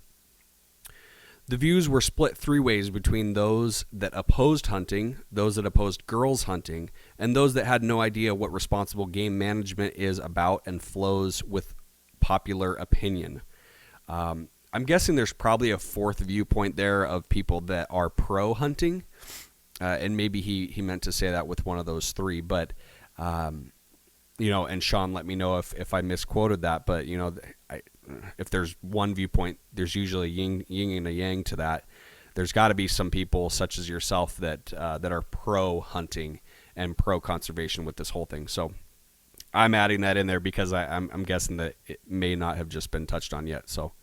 [SPEAKER 1] the views were split three ways between those that opposed hunting, those that opposed girls hunting, and those that had no idea what responsible game management is about and flows with popular opinion. I'm guessing there's probably a fourth viewpoint there of people that are pro-hunting, and maybe he meant to say that with one of those three, but and Sean let me know if I misquoted that, but if there's one viewpoint, there's usually yin and a yang to that. There's got to be some people such as yourself that are pro-hunting and pro-conservation with this whole thing. So I'm adding that in there because I'm guessing that it may not have just been touched on yet. So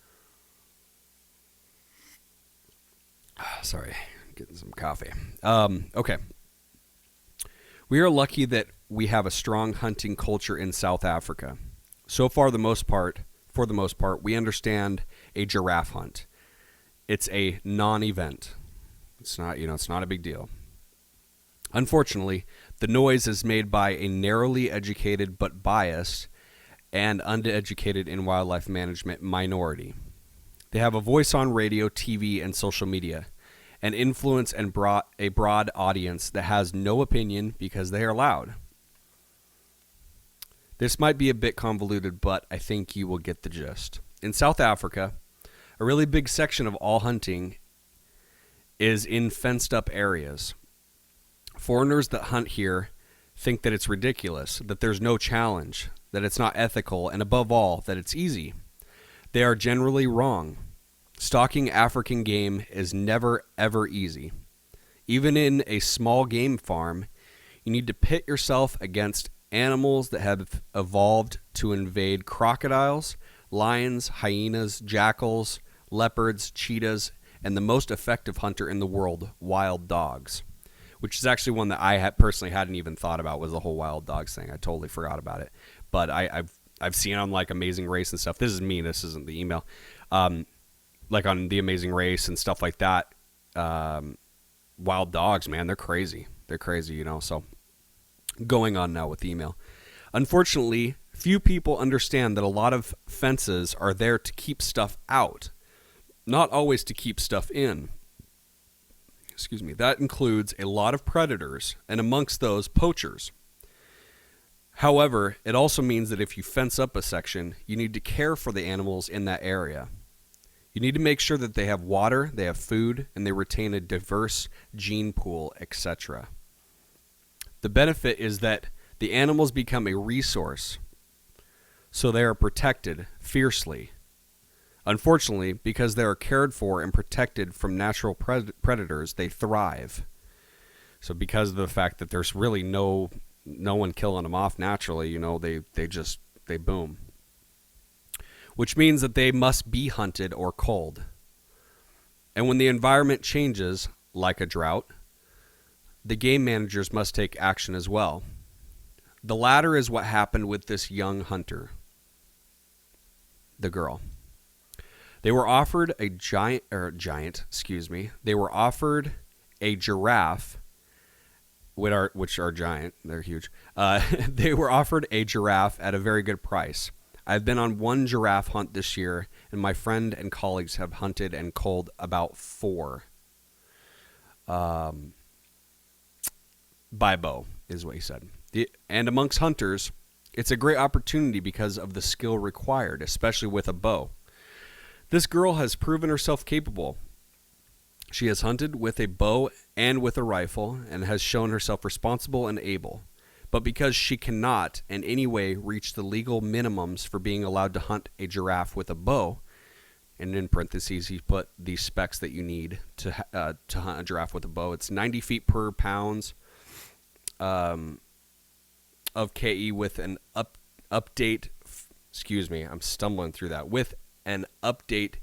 [SPEAKER 1] sorry, getting some coffee. Okay. We are lucky that we have a strong hunting culture in South Africa. So far, for the most part, we understand a giraffe hunt. It's a non-event. It's not a big deal. Unfortunately, the noise is made by a narrowly educated but biased and uneducated in wildlife management minority. They have a voice on radio, TV, and social media, and influence and a broad audience that has no opinion because they are loud. This might be a bit convoluted, but I think you will get the gist. In South Africa, a really big section of all hunting is in fenced-up areas. Foreigners that hunt here think that it's ridiculous, that there's no challenge, that it's not ethical, and above all, that it's easy. They are generally wrong. Stalking African game is never, ever easy. Even in a small game farm, you need to pit yourself against animals that have evolved to invade crocodiles, lions, hyenas, jackals, leopards, cheetahs, and the most effective hunter in the world, wild dogs, which is actually one that I personally hadn't even thought about, was the whole wild dogs thing. I totally forgot about it, but I've seen on like Amazing Race and stuff. This is me. This isn't the email. Like on the Amazing Race and stuff like that. Wild dogs, man, they're crazy. They're crazy, So going on now with the email. Unfortunately, few people understand that a lot of fences are there to keep stuff out, not always to keep stuff in. Excuse me. That includes a lot of predators, and amongst those, poachers. However, it also means that if you fence up a section, you need to care for the animals in that area. You need to make sure that they have water, they have food, and they retain a diverse gene pool, etc. The benefit is that the animals become a resource, so they are protected fiercely. Unfortunately, because they are cared for and protected from natural predators, they thrive. So because of the fact that there's really no one killing them off naturally, they boom. Which means that they must be hunted or culled. And when the environment changes, like a drought, the game managers must take action as well. The latter is what happened with this young hunter, the girl. They were offered a They were offered a giraffe, which are giant. They're huge. They were offered a giraffe at a very good price. I've been on one giraffe hunt this year, and my friend and colleagues have hunted and culled about 4. By bow, is what he said. And amongst hunters, It's a great opportunity because of the skill required, especially with a bow. This girl has proven herself capable. She has hunted with a bow and with a rifle and has shown herself responsible and able. But because she cannot in any way reach the legal minimums for being allowed to hunt a giraffe with a bow, and in parentheses he put the specs that you need to hunt a giraffe with a bow. It's 90 feet per pounds of KE with an update. Excuse me, I'm stumbling through that. With an update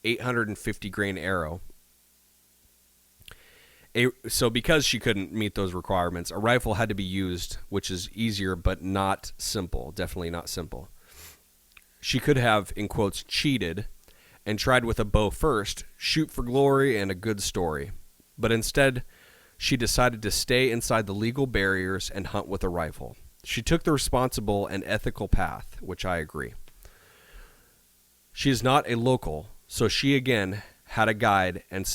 [SPEAKER 1] 850 grain arrow. So because she couldn't meet those requirements, a rifle had to be used, which is easier but not simple. Definitely not simple. She could have, in quotes, cheated and tried with a bow first, shoot for glory and a good story. But instead, she decided to stay inside the legal barriers and hunt with a rifle. She took the responsible and ethical path, which I agree. She is not a local, so she again had a guide and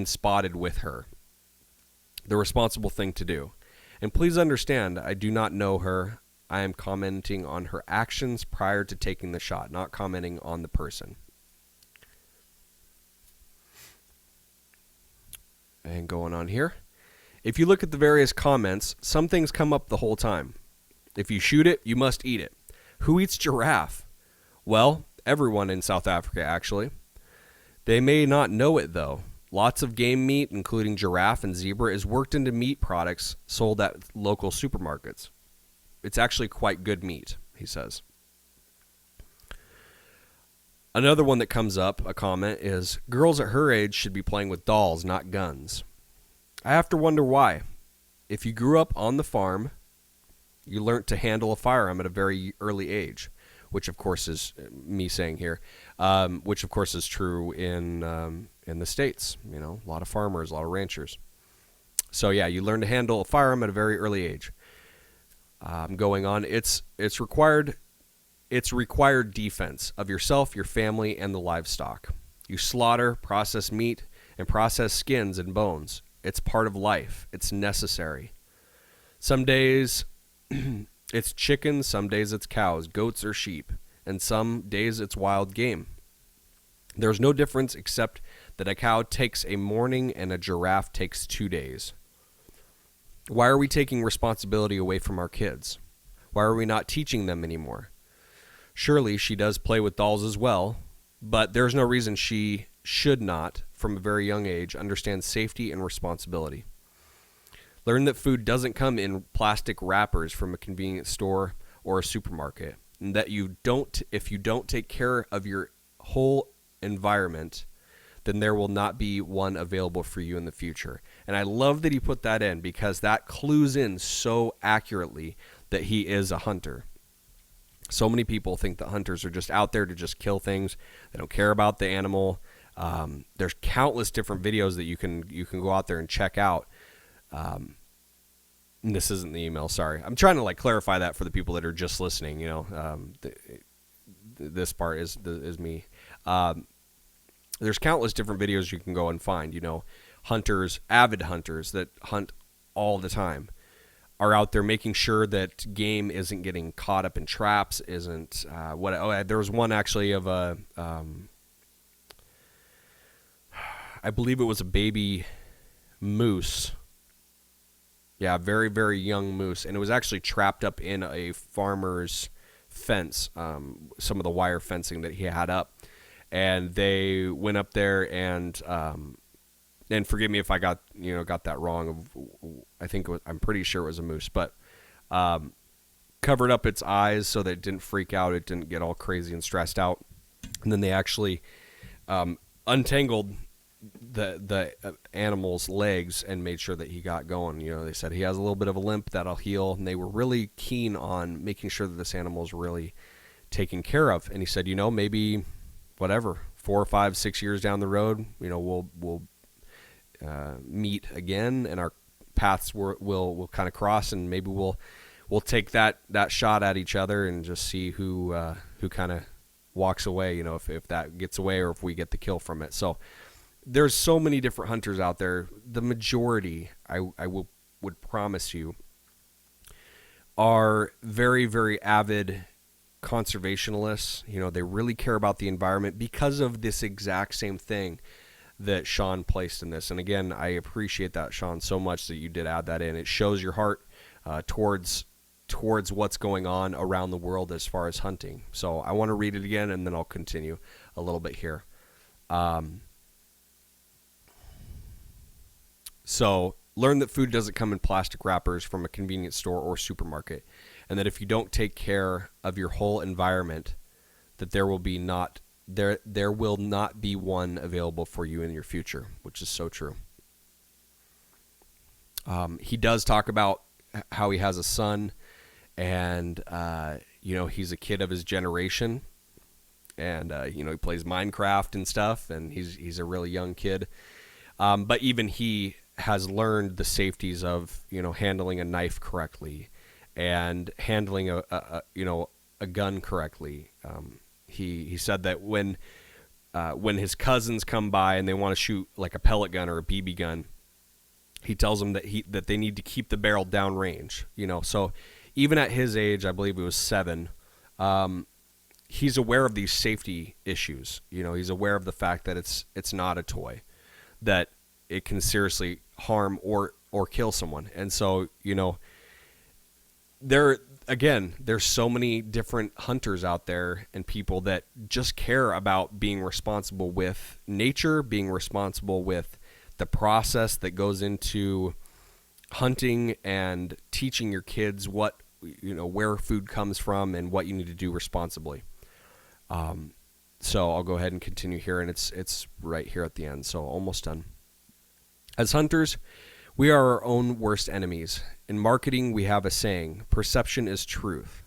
[SPEAKER 1] spotted with her. The responsible thing to do. And please understand, I do not know her. I am commenting on her actions prior to taking the shot, not commenting on the person. And going on here. If you look at the various comments, some things come up the whole time. If you shoot it, you must eat it. Who eats giraffe? Well, everyone in South Africa, actually. They may not know it, though. Lots of game meat, including giraffe and zebra, is worked into meat products sold at local supermarkets. It's actually quite good meat, he says. Another one that comes up, a comment, is girls at her age should be playing with dolls, not guns. I have to wonder why. If you grew up on the farm, you learned to handle a firearm at a very early age, which of course is me saying here, which of course is true in the States. You know, a lot of farmers, a lot of ranchers. So yeah, you learn to handle a firearm at a very early age. Going on, it's required defense of yourself, your family, and the livestock. You slaughter, process meat, and process skins and bones. It's part of life. It's necessary. Some days it's chickens, some days it's cows, goats, or sheep, and some days it's wild game. There's no difference except that a cow takes a morning and a giraffe takes 2 days. Why are we taking responsibility away from our kids? Why are we not teaching them anymore? Surely she does play with dolls as well, but there's no reason she should not, from a very young age, understand safety and responsibility. Learn that food doesn't come in plastic wrappers from a convenience store or a supermarket, and that if you don't take care of your whole environment, then there will not be one available for you in the future. And I love that he put that in, because that clues in so accurately that he is a hunter. So many people think that hunters are just out there to just kill things. They don't care about the animal. There's countless different videos that you can go out there and check out. And this isn't the email, sorry. I'm trying to clarify that for the people that are just listening. You know, this part is me. There's countless different videos you can go and find. You know, hunters, avid hunters that hunt all the time, are out there making sure that game isn't getting caught up in traps, isn't there was one actually of a I believe it was a baby moose. Yeah, very, very young moose, and it was actually trapped up in a farmer's fence, some of the wire fencing that he had up, and they went up there and forgive me if I got that wrong. I'm pretty sure it was a moose, but covered up its eyes so that it didn't freak out, it didn't get all crazy and stressed out, and then they actually untangled the animal's legs and made sure that he got going. You know, they said he has a little bit of a limp that'll heal, and they were really keen on making sure that this animal is really taken care of. And he said, maybe 4 or 5, 6 years down the road, we'll meet again, and our paths will kind of cross, and maybe we'll take that shot at each other and just see who kind of walks away. If that gets away or if we get the kill from it. So there's so many different hunters out there. The majority, I would promise you, are very, very avid conservationists. You know, they really care about the environment because of this exact same thing that Sean placed in this. And again, I appreciate that, Sean, so much that you did add that in. It shows your heart towards what's going on around the world as far as hunting. So I want to read it again, and then I'll continue a little bit here. So learn that food doesn't come in plastic wrappers from a convenience store or supermarket, and that if you don't take care of your whole environment, that there will not be one available for you in your future, which is so true. He does talk about how he has a son, and he's a kid of his generation, and he plays Minecraft and stuff, and he's a really young kid. But even he has learned the safeties of handling a knife correctly and handling a gun correctly. He said that when his cousins come by and they want to shoot like a pellet gun or a BB gun, he tells them that they need to keep the barrel downrange. So even at his age, I believe it was 7, he's aware of these safety issues. He's aware of the fact that it's not a toy, that it can seriously harm or kill someone. And so, there's so many different hunters out there and people that just care about being responsible with nature, being responsible with the process that goes into hunting, and teaching your kids what, where food comes from and what you need to do responsibly. So I'll go ahead and continue here, and it's right here at the end. So almost done. As hunters, we are our own worst enemies. In marketing, we have a saying, perception is truth.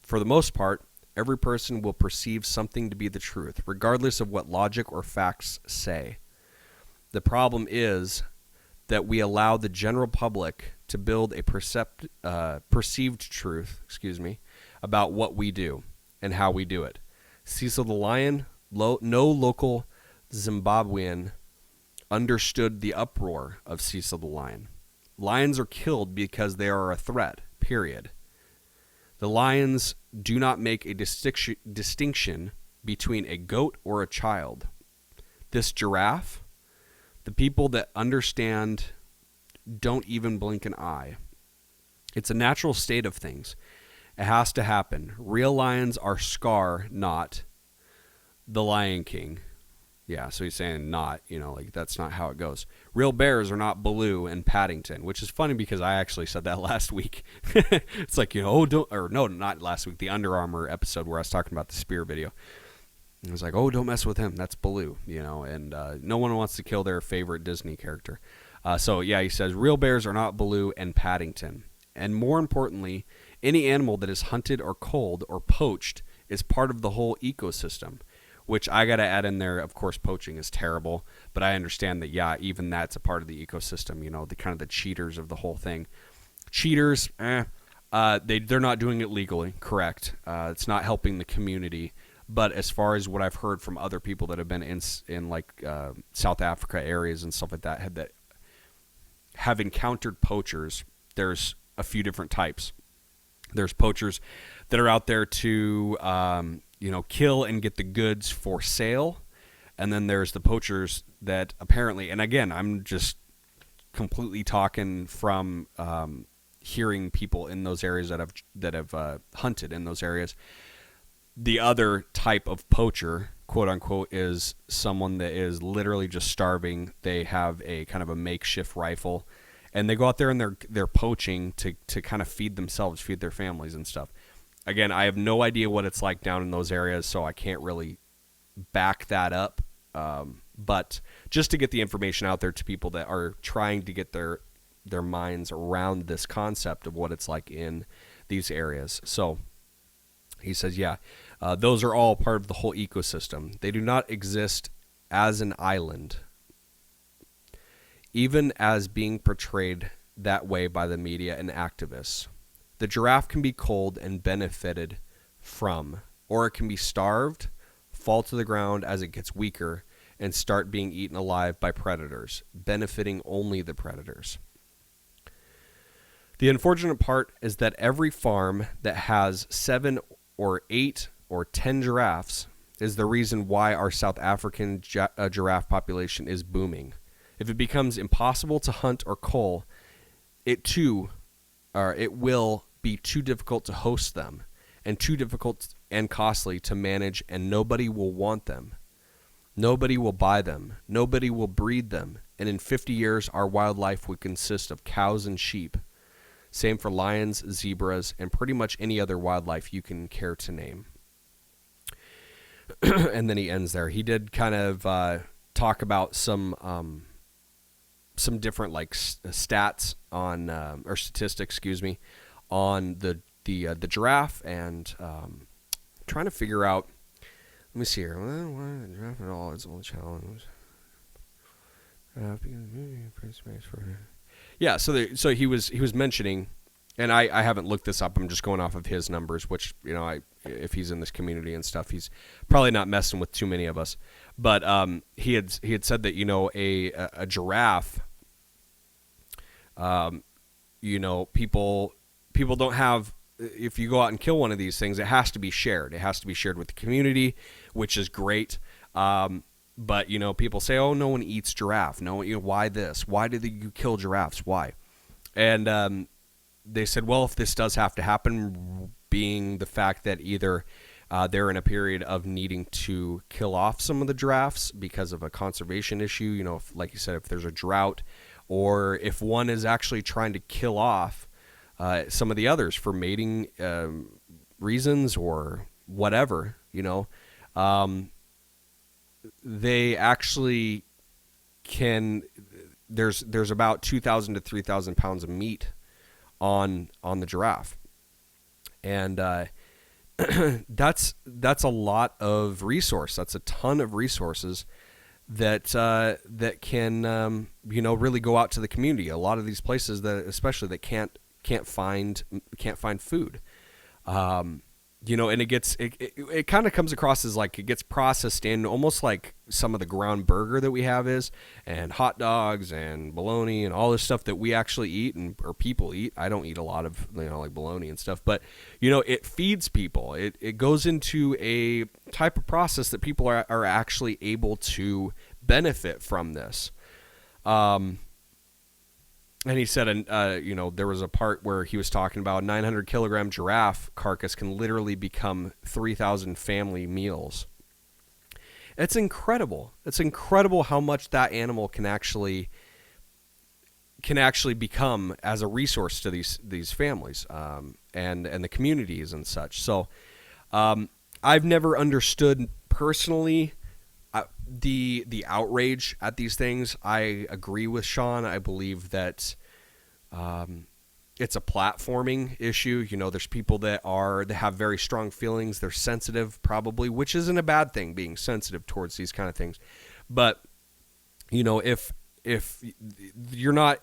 [SPEAKER 1] For the most part, every person will perceive something to be the truth, regardless of what logic or facts say. The problem is that we allow the general public to build a perceived truth, about what we do and how we do it. Cecil the Lion, no local Zimbabwean understood the uproar of Cecil the Lion. Lions are killed because they are a threat, period. The lions do not make a distinction between a goat or a child. This giraffe, the people that understand don't even blink an eye. It's a natural state of things. It has to happen. Real lions are Scar, not the Lion King. Yeah, so he's saying not, that's not how it goes. Real bears are not Baloo and Paddington, which is funny because I actually said that last week. It's like, not last week, the Under Armour episode where I was talking about the spear video. I was like, don't mess with him. That's Baloo, and no one wants to kill their favorite Disney character. He says, real bears are not Baloo and Paddington. And more importantly, any animal that is hunted or culled or poached is part of the whole ecosystem. Which I got to add in there. Of course, poaching is terrible, but I understand that, even that's a part of the ecosystem, the kind of the cheaters of the whole thing. Cheaters, they're not doing it legally, correct. It's not helping the community. But as far as what I've heard from other people that have been in like South Africa areas and stuff like that have encountered poachers, there's a few different types. There's poachers that are out there to kill and get the goods for sale. And then there's the poachers that apparently, and again, I'm just completely talking from hearing people in those areas that have hunted in those areas. The other type of poacher, quote unquote, is someone that is literally just starving. They have a kind of a makeshift rifle, and they go out there and they're poaching to kind of feed themselves, feed their families and stuff. Again, I have no idea what it's like down in those areas, so I can't really back that up. But just to get the information out there to people that are trying to get their minds around this concept of what it's like in these areas. So he says, those are all part of the whole ecosystem. They do not exist as an island, even as being portrayed that way by the media and activists. The giraffe can be culled and benefited from, or it can be starved, fall to the ground as it gets weaker, and start being eaten alive by predators, benefiting only the predators. The unfortunate part is that every farm that has 7 or 8 or 10 giraffes is the reason why our South African giraffe population is booming. If it becomes impossible to hunt or cull, it will be too difficult to host them and too difficult and costly to manage, and nobody will want them. Nobody will buy them. Nobody will breed them. And in 50 years, our wildlife would consist of cows and sheep. Same for lions, zebras, and pretty much any other wildlife you can care to name. And then he ends there. He did kind of talk about some different like stats on or statistics, excuse me, on the giraffe, and trying to figure out. Let me see here. Why the giraffe at all is all challenge. Yeah, so he was mentioning, and I haven't looked this up. I'm just going off of his numbers, which, you know, if he's in this community and stuff, he's probably not messing with too many of us. But he had said that, you know, a giraffe, you know, people don't have. If you go out and kill one of these things, it has to be shared. It has to be shared with the community, which is great. But, you know, people say, oh, no one eats giraffe. No, you know, why this? Why did you kill giraffes? Why? And they said, well, if this does have to happen, being the fact that either they're in a period of needing to kill off some of the giraffes because of a conservation issue, you know, like you said, if there's a drought, or if one is actually trying to kill off some of the others for mating reasons or whatever, you know, they actually can. There's about 2,000 to 3,000 pounds of meat on the giraffe, and that's a lot of resource. That's a ton of resources that can you know, really go out to the community. A lot of these places that especially that can't find food. You know, and it kind of comes across as like it gets processed in almost like some of the ground burger that we have is, and hot dogs and bologna and all this stuff that we actually eat or people eat. I don't eat a lot of, you know, like bologna and stuff, but, you know, it feeds people. It goes into a type of process that people are actually able to benefit from this. And he said, you know, there was a part where he was talking about a 900 kilogram giraffe carcass can literally become 3,000 family meals. It's incredible. It's incredible how much that animal can actually become as a resource to these families and the communities and such. So I've never understood personally the outrage at these things. I agree with Sean. I believe that it's a platforming issue. You know, there's people that have very strong feelings. They're sensitive, probably, which isn't a bad thing, being sensitive towards these kind of things. But, you know, if you're not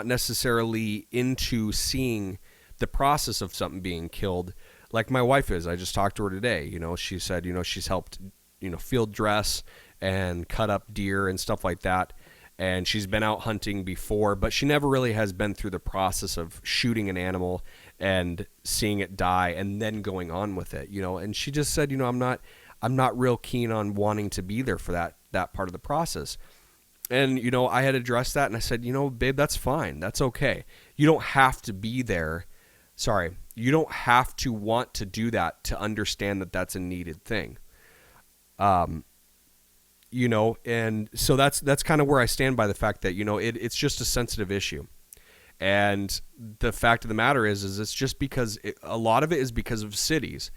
[SPEAKER 1] necessarily into seeing the process of something being killed, like my wife is. I just talked to her today. You know, she said, you know, she's helped, you know, field dress and cut up deer and stuff like that. And she's been out hunting before, but she never really has been through the process of shooting an animal and seeing it die and then going on with it, you know. And she just said, you know, I'm not real keen on wanting to be there for that part of the process. And, you know, I had addressed that and I said, you know, babe, that's fine. That's okay. You don't have to be there. Sorry. You don't have to want to do that to understand that that's a needed thing. You know, and so that's kind of where I stand by the fact that, you know, it's just a sensitive issue. And the fact of the matter is it's just because a lot of it is because of cities.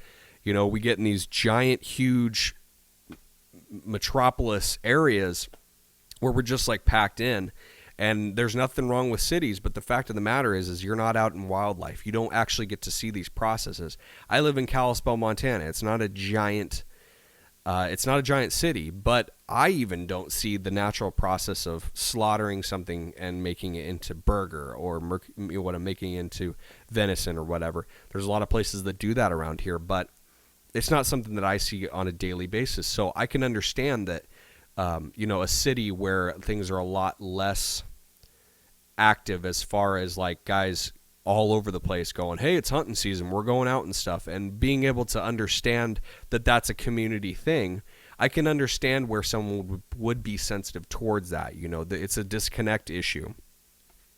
[SPEAKER 1] You know, we get in these giant, huge metropolis areas where we're just like packed in, and there's nothing wrong with cities. But the fact of the matter is you're not out in wildlife. You don't actually get to see these processes. I live in Kalispell, Montana. It's not a giant city, but I even don't see the natural process of slaughtering something and making it into burger or making it into venison or whatever. There's a lot of places that do that around here, but it's not something that I see on a daily basis. So I can understand that, you know, a city where things are a lot less active as far as like guys all over the place going, hey, it's hunting season, we're going out and stuff. And being able to understand that that's a community thing, I can understand where someone would be sensitive towards that. It's a disconnect issue.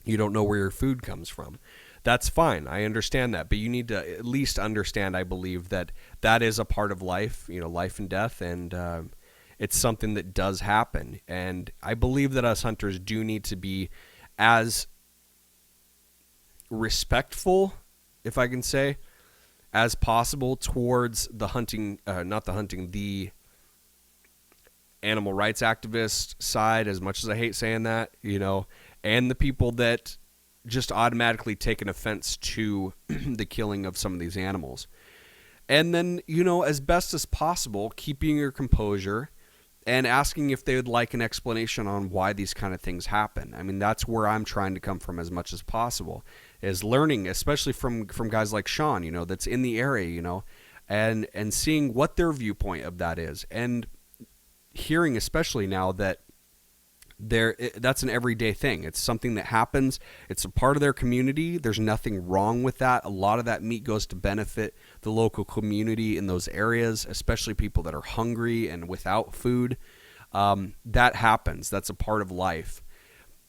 [SPEAKER 1] You don't know where your food comes from. That's fine. I understand that. But you need to at least understand, I believe, that that is a part of life, life and death. And it's something that does happen. And I believe that us hunters do need to be as respectful, if I can say, as possible towards the hunting, the animal rights activist side, as much as I hate saying that, and the people that just automatically take an offense to the killing of some of these animals. And then, as best as possible, keeping your composure and asking if they would like an explanation on why these kind of things happen. I mean, that's where I'm trying to come from as much as possible, is learning, especially from guys like Sean, that's in the area, and seeing what their viewpoint of that is. And hearing, especially now, that that's an everyday thing. It's something that happens. It's a part of their community. There's nothing wrong with that. A lot of that meat goes to benefit the local community in those areas, especially people that are hungry and without food. That happens. That's a part of life.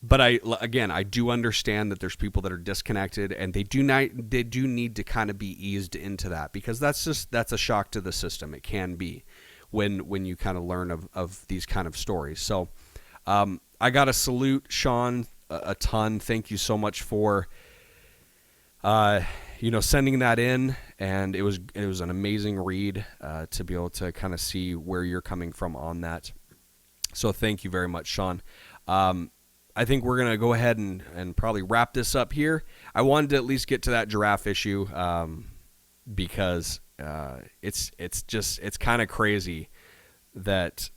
[SPEAKER 1] But I do understand that there's people that are disconnected, and they do need to kind of be eased into that, because that's a shock to the system. It can be when you kind of learn of these kind of stories. So I got to salute Sean a ton. Thank you so much for sending that in, and it was an amazing read to be able to kind of see where you're coming from on that. So thank you very much, Sean. I think we're going to go ahead and probably wrap this up here. I wanted to at least get to that giraffe issue because it's kind of crazy that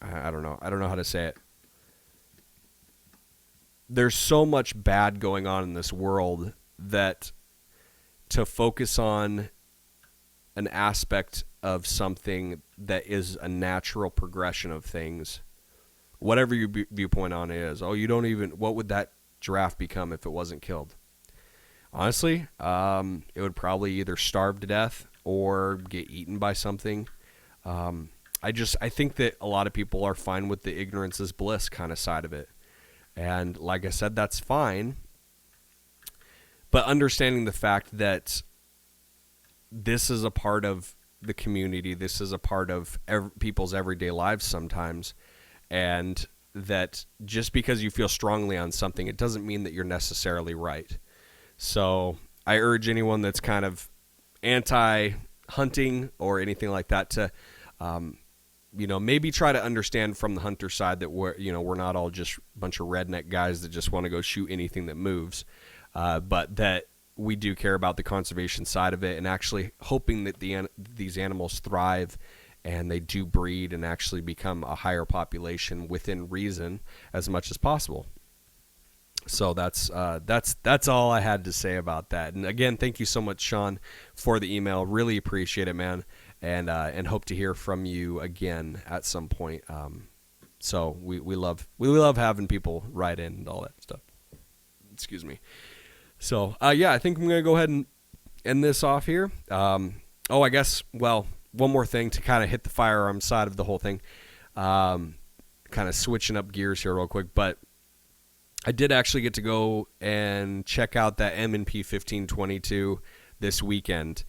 [SPEAKER 1] I don't know how to say it. There's so much bad going on in this world that to focus on an aspect of something that is a natural progression of things, whatever your viewpoint on it is. What would that giraffe become if it wasn't killed? Honestly, it would probably either starve to death or get eaten by something. I think that a lot of people are fine with the ignorance is bliss kind of side of it. And like I said, that's fine. But understanding the fact that this is a part of the community, this is a part of people's everyday lives sometimes, and that just because you feel strongly on something, it doesn't mean that you're necessarily right. So I urge anyone that's kind of anti-hunting or anything like that to maybe try to understand from the hunter side that we're not all just a bunch of redneck guys that just want to go shoot anything that moves, but that we do care about the conservation side of it, and actually hoping that these animals thrive and they do breed and actually become a higher population within reason as much as possible. So that's all I had to say about that. And again, thank you so much, Sean, for the email. Really appreciate it, man. And hope to hear from you again at some point. So we love having people write in and all that stuff. Excuse me. So I think I'm gonna go ahead and end this off here. I guess one more thing to kind of hit the firearm side of the whole thing. Kind of switching up gears here real quick, but I did actually get to go and check out that M&P 1522 this weekend.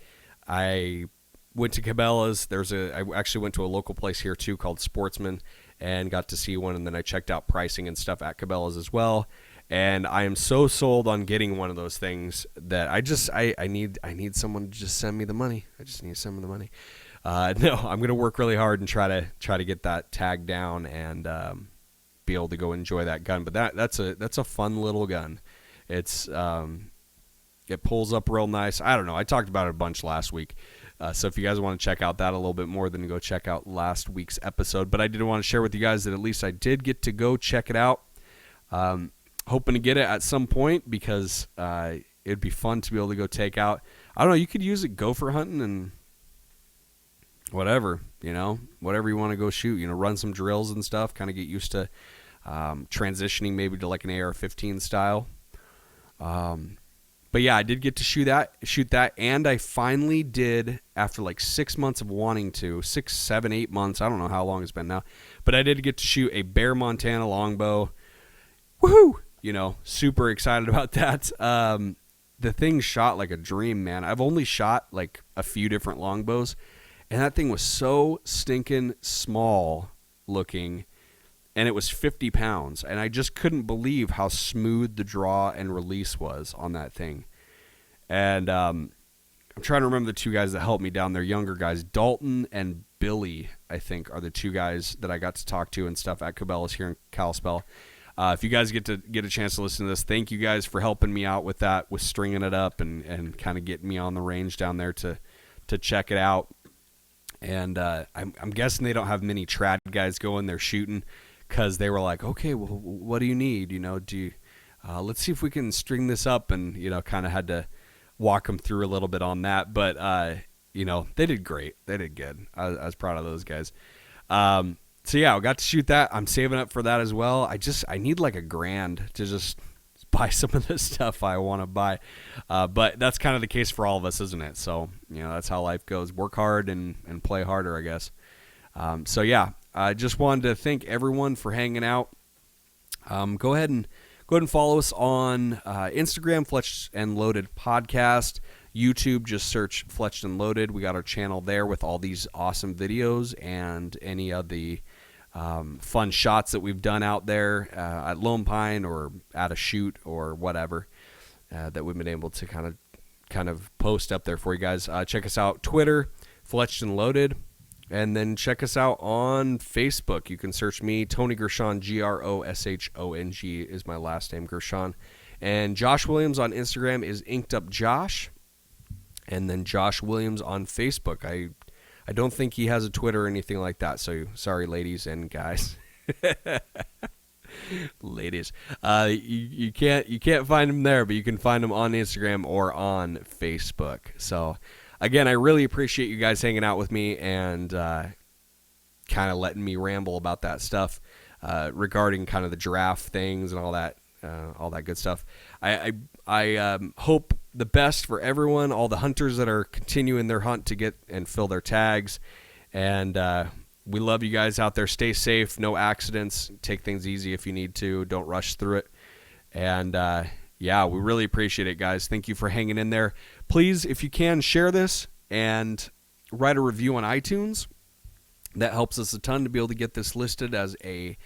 [SPEAKER 1] I went to Cabela's. I actually went to a local place here too called Sportsman and got to see one, and then I checked out pricing and stuff at Cabela's as well. And I am so sold on getting one of those things that I need someone to just send me the money. I just need some of the money. No, I'm gonna work really hard and try to get that tag down and be able to go enjoy that gun. But that's a fun little gun. It pulls up real nice. I don't know. I talked about it a bunch last week. So if you guys want to check out that a little bit more, then go check out last week's episode. But I did want to share with you guys that at least I did get to go check it out. Hoping to get it at some point because it'd be fun to be able to go take out. I don't know. You could use it gopher hunting and whatever you want to go shoot. Run some drills and stuff. Kind of get used to transitioning maybe to like an AR-15 style. But yeah, I did get to shoot that, and I finally did, after like 6 months of wanting to, 6, 7, 8 months, I don't know how long it's been now, but I did get to shoot a Bear Montana longbow. Woohoo! You know, super excited about that. The thing shot like a dream, man. I've only shot like a few different longbows, and that thing was so stinking small looking, and it was 50 pounds, and I just couldn't believe how smooth the draw and release was on that thing. And I'm trying to remember the two guys that helped me down there, younger guys. Dalton and Billy, I think, are the two guys that I got to talk to and stuff at Cabela's here in Kalispell. If you guys get a chance to listen to this, thank you guys for helping me out with that, with stringing it up and kind of getting me on the range down there to check it out. And I'm guessing they don't have many trad guys going there shooting, because they were like, okay, well, what do you need? You know, let's see if we can string this up, and, you know, kind of had to walk them through a little bit on that. But, you know, they did great. They did good. I was proud of those guys. So yeah, I got to shoot that. I'm saving up for that as well. I need like $1,000 to just buy some of this stuff I want to buy. But that's kind of the case for all of us, isn't it? So, you know, that's how life goes. Work hard and play harder, I guess. So yeah, I just wanted to thank everyone for hanging out. Go ahead and follow us on Instagram, Fletched and Loaded Podcast. YouTube, just search Fletched and Loaded. We got our channel there with all these awesome videos and any of the fun shots that we've done out there at Lone Pine or at a shoot or whatever that we've been able to kind of post up there for you guys. Check us out, Twitter, Fletched and Loaded. And then check us out on Facebook. You can search me, Tony Gershon, Groshong is my last name, Gershon. And Josh Williams on Instagram is Inked Up Josh. And then Josh Williams on Facebook. I don't think he has a Twitter or anything like that. So sorry, ladies and guys. Ladies, you can't find him there, but you can find him on Instagram or on Facebook. So again, I really appreciate you guys hanging out with me and kind of letting me ramble about that stuff regarding kind of the giraffe things and all that good stuff. I hope the best for everyone, all the hunters that are continuing their hunt to get and fill their tags. And we love you guys out there. Stay safe, no accidents. Take things easy if you need to. Don't rush through it. And yeah, we really appreciate it, guys. Thank you for hanging in there. Please, if you can, share this and write a review on iTunes. That helps us a ton to be able to get this listed as a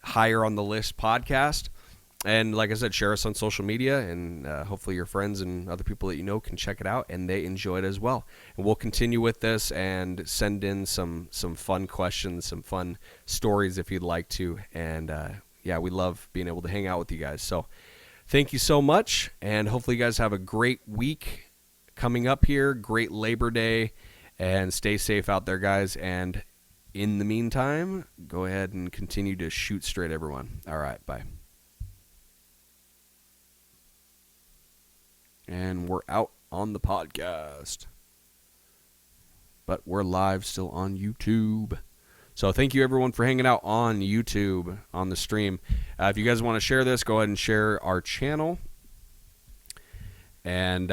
[SPEAKER 1] higher on the list podcast. And like I said, share us on social media, and hopefully your friends and other people that you know can check it out and they enjoy it as well. And we'll continue with this and send in some fun questions, some fun stories if you'd like to. And yeah, we love being able to hang out with you guys. So thank you so much, and hopefully you guys have a great week coming up here. Great Labor Day, and stay safe out there, guys. And in the meantime, go ahead and continue to shoot straight, everyone. All right, bye. And we're out on the podcast, but we're live still on YouTube. So thank you, everyone, for hanging out on YouTube on the stream. If you guys want to share this, go ahead and share our channel. And,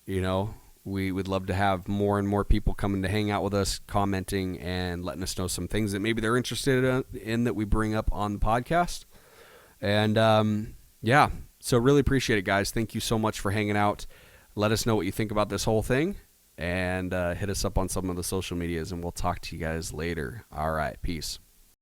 [SPEAKER 1] you know, we would love to have more and more people coming to hang out with us, commenting and letting us know some things that maybe they're interested in that we bring up on the podcast. And, yeah. So really appreciate it, guys. Thank you so much for hanging out. Let us know what you think about this whole thing, and hit us up on some of the social medias, and we'll talk to you guys later. All right, peace.